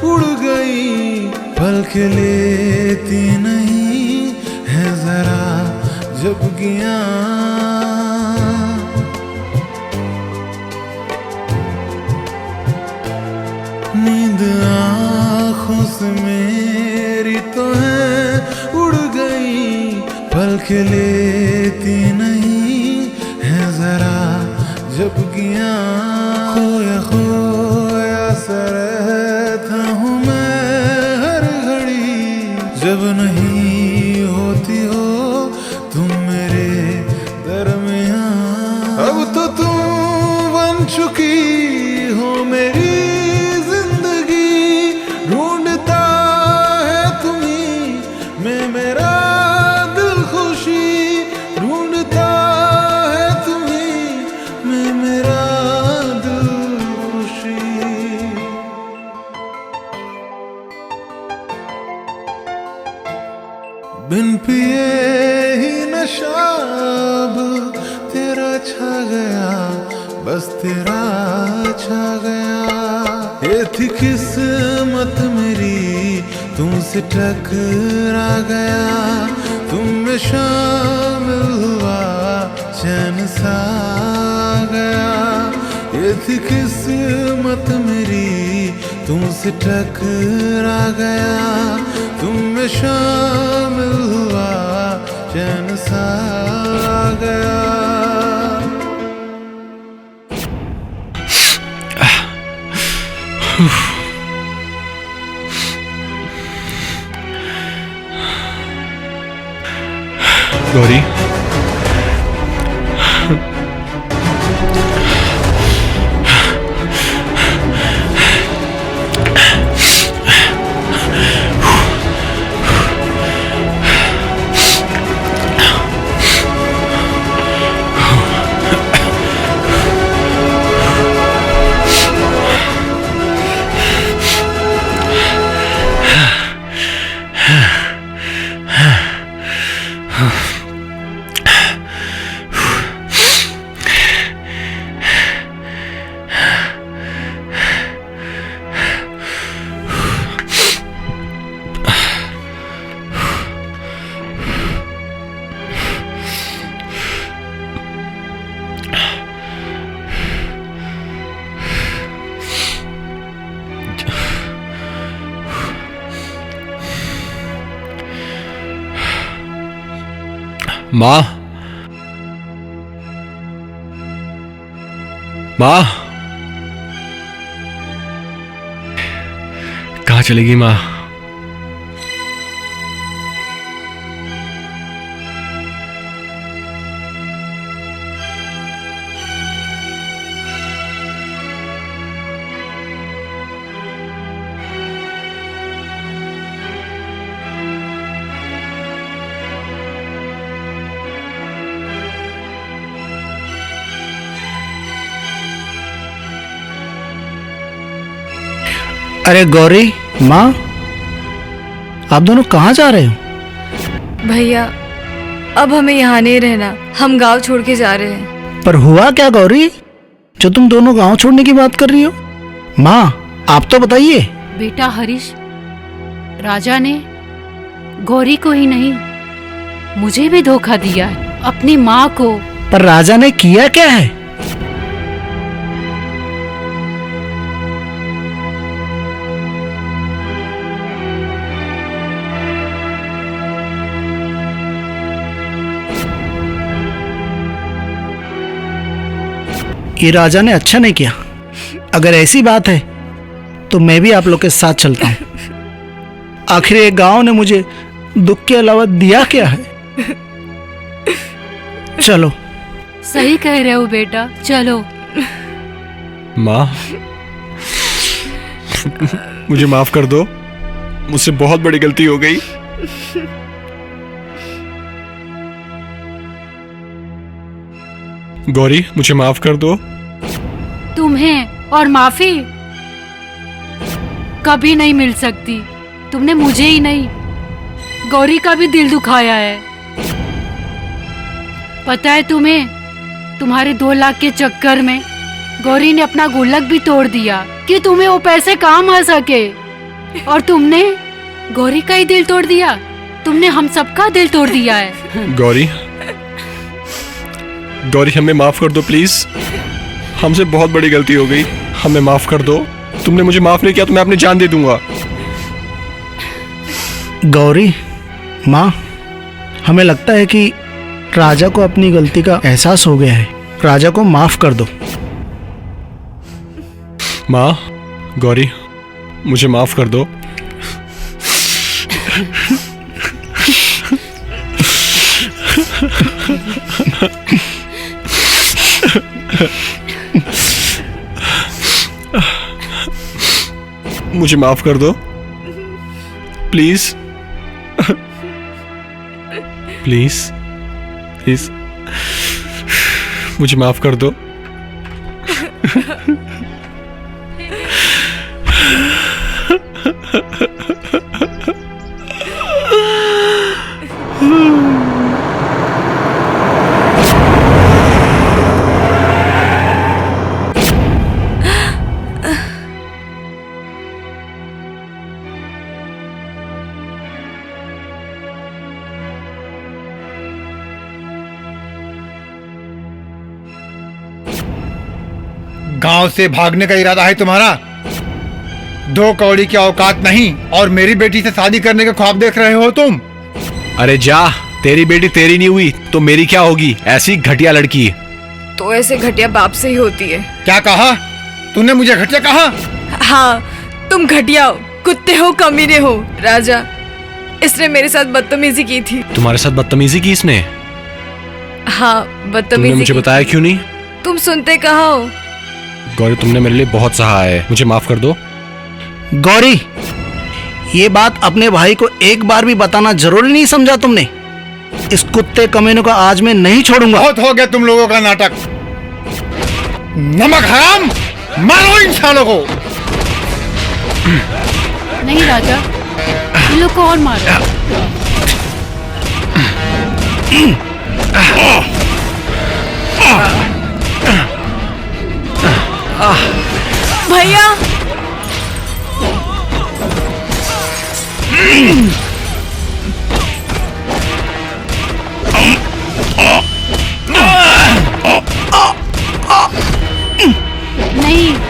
उड़ गई, पलके लेती नहीं है जरा जब गया। नींद आँखों से मेरी तो है उड़ गई, पलके लेती नहीं है जरा जब गया। खोया खोया सा रहता हूँ मैं हर घड़ी, जब नहीं होती हो तुम मेरे दरमियाँ। अब तो तुम बन चुकी हो मेरी जिंदगी, ढूंढता है तुम्ही में मेरा दिल खुशी, ढूंढता है तुम्ही में मेरा दिल खुशी। बिन पिए ही नशा अब तेरा छा गया, बस तेरा छा गया। ये थी किस्मत मेरी तुमसे टकरा गया, तुम में शामिल हुआ चैन सा आ गया। ये थी किस्मत मेरी तुमसे टकरा गया, तुम में शामिल हुआ चैन सा आ गया। गौरी, माँ, माँ, कहाँ चलेगी माँ? अरे गौरी, माँ, आप दोनों कहाँ जा रहे हो? भैया अब हमें यहाँ नहीं रहना, हम गांव छोड़ के जा रहे हैं। पर हुआ क्या गौरी, जो तुम दोनों गांव छोड़ने की बात कर रही हो? माँ, आप तो बताइए। बेटा हरीश, राजा ने गौरी को ही नहीं मुझे भी धोखा दिया है, अपनी माँ को। पर राजा ने किया क्या है? ये राजा ने अच्छा नहीं किया। अगर ऐसी बात है तो मैं भी आप लोग के साथ चलता हूँ। आखिर ये गांव ने मुझे दुख के अलावा दिया क्या है? चलो। सही कह रहे हो बेटा, चलो। माँ, मुझे माफ कर दो, मुझसे बहुत बड़ी गलती हो गई। गौरी, मुझे माफ कर दो। तुम्हें और माफी कभी नहीं मिल सकती। तुमने मुझे ही नहीं, गौरी का भी दिल दुखाया है। पता है तुम्हें, तुम्हारे 2 लाख के चक्कर में गौरी ने अपना गुल्लक भी तोड़ दिया कि तुम्हें वो पैसे काम आ सके, और तुमने गौरी का ही दिल तोड़ दिया। तुमने हम सबका दिल तोड़ दिया है। गौरी, गौरी, हमें माफ कर दो प्लीज। हमसे बहुत बड़ी गलती हो गई, हमें माफ कर दो। तुमने मुझे माफ नहीं किया तो मैं अपनी जान दे दूंगा। गौरी, माँ, हमें लगता है कि राजा को अपनी गलती का एहसास हो गया है। राजा को माफ कर दो। माँ, गौरी, मुझे माफ कर दो। मुझे माफ कर दो प्लीज, प्लीज, प्लीज, मुझे माफ कर दो। गांव से भागने का इरादा है तुम्हारा? 2 कौड़ी की औकात नहीं और मेरी बेटी से शादी करने के ख्वाब देख रहे हो तुम? अरे जा, तेरी बेटी तेरी नहीं हुई तो मेरी क्या होगी? ऐसी घटिया लड़की। तो ऐसे घटिया बाप से ही होती है। क्या कहा तूने? मुझे घटिया कहा? हाँ, तुम घटिया हो, कुत्ते हो, कमीने हो। राजा, इसने मेरे साथ बदतमीजी की थी। तुम्हारे साथ बदतमीजी की इसने? हाँ, तुमने बदतमीजी मुझे की। बताया क्यों नहीं? तुम सुनते कहाँ हो? गौरी, तुमने मेरे लिए बहुत सहा है, मुझे माफ कर दो। गौरी, ये बात अपने भाई को एक बार भी बताना जरूरी नहीं समझा तुमने? इस कुत्ते कमीनों को आज मैं नहीं छोड़ूंगा। बहुत हो गया तुम लोगों का नाटक। नमक हराम, मारो इन सालों को। नहीं राजा, इन लोग को और मारो। भैया, नहीं।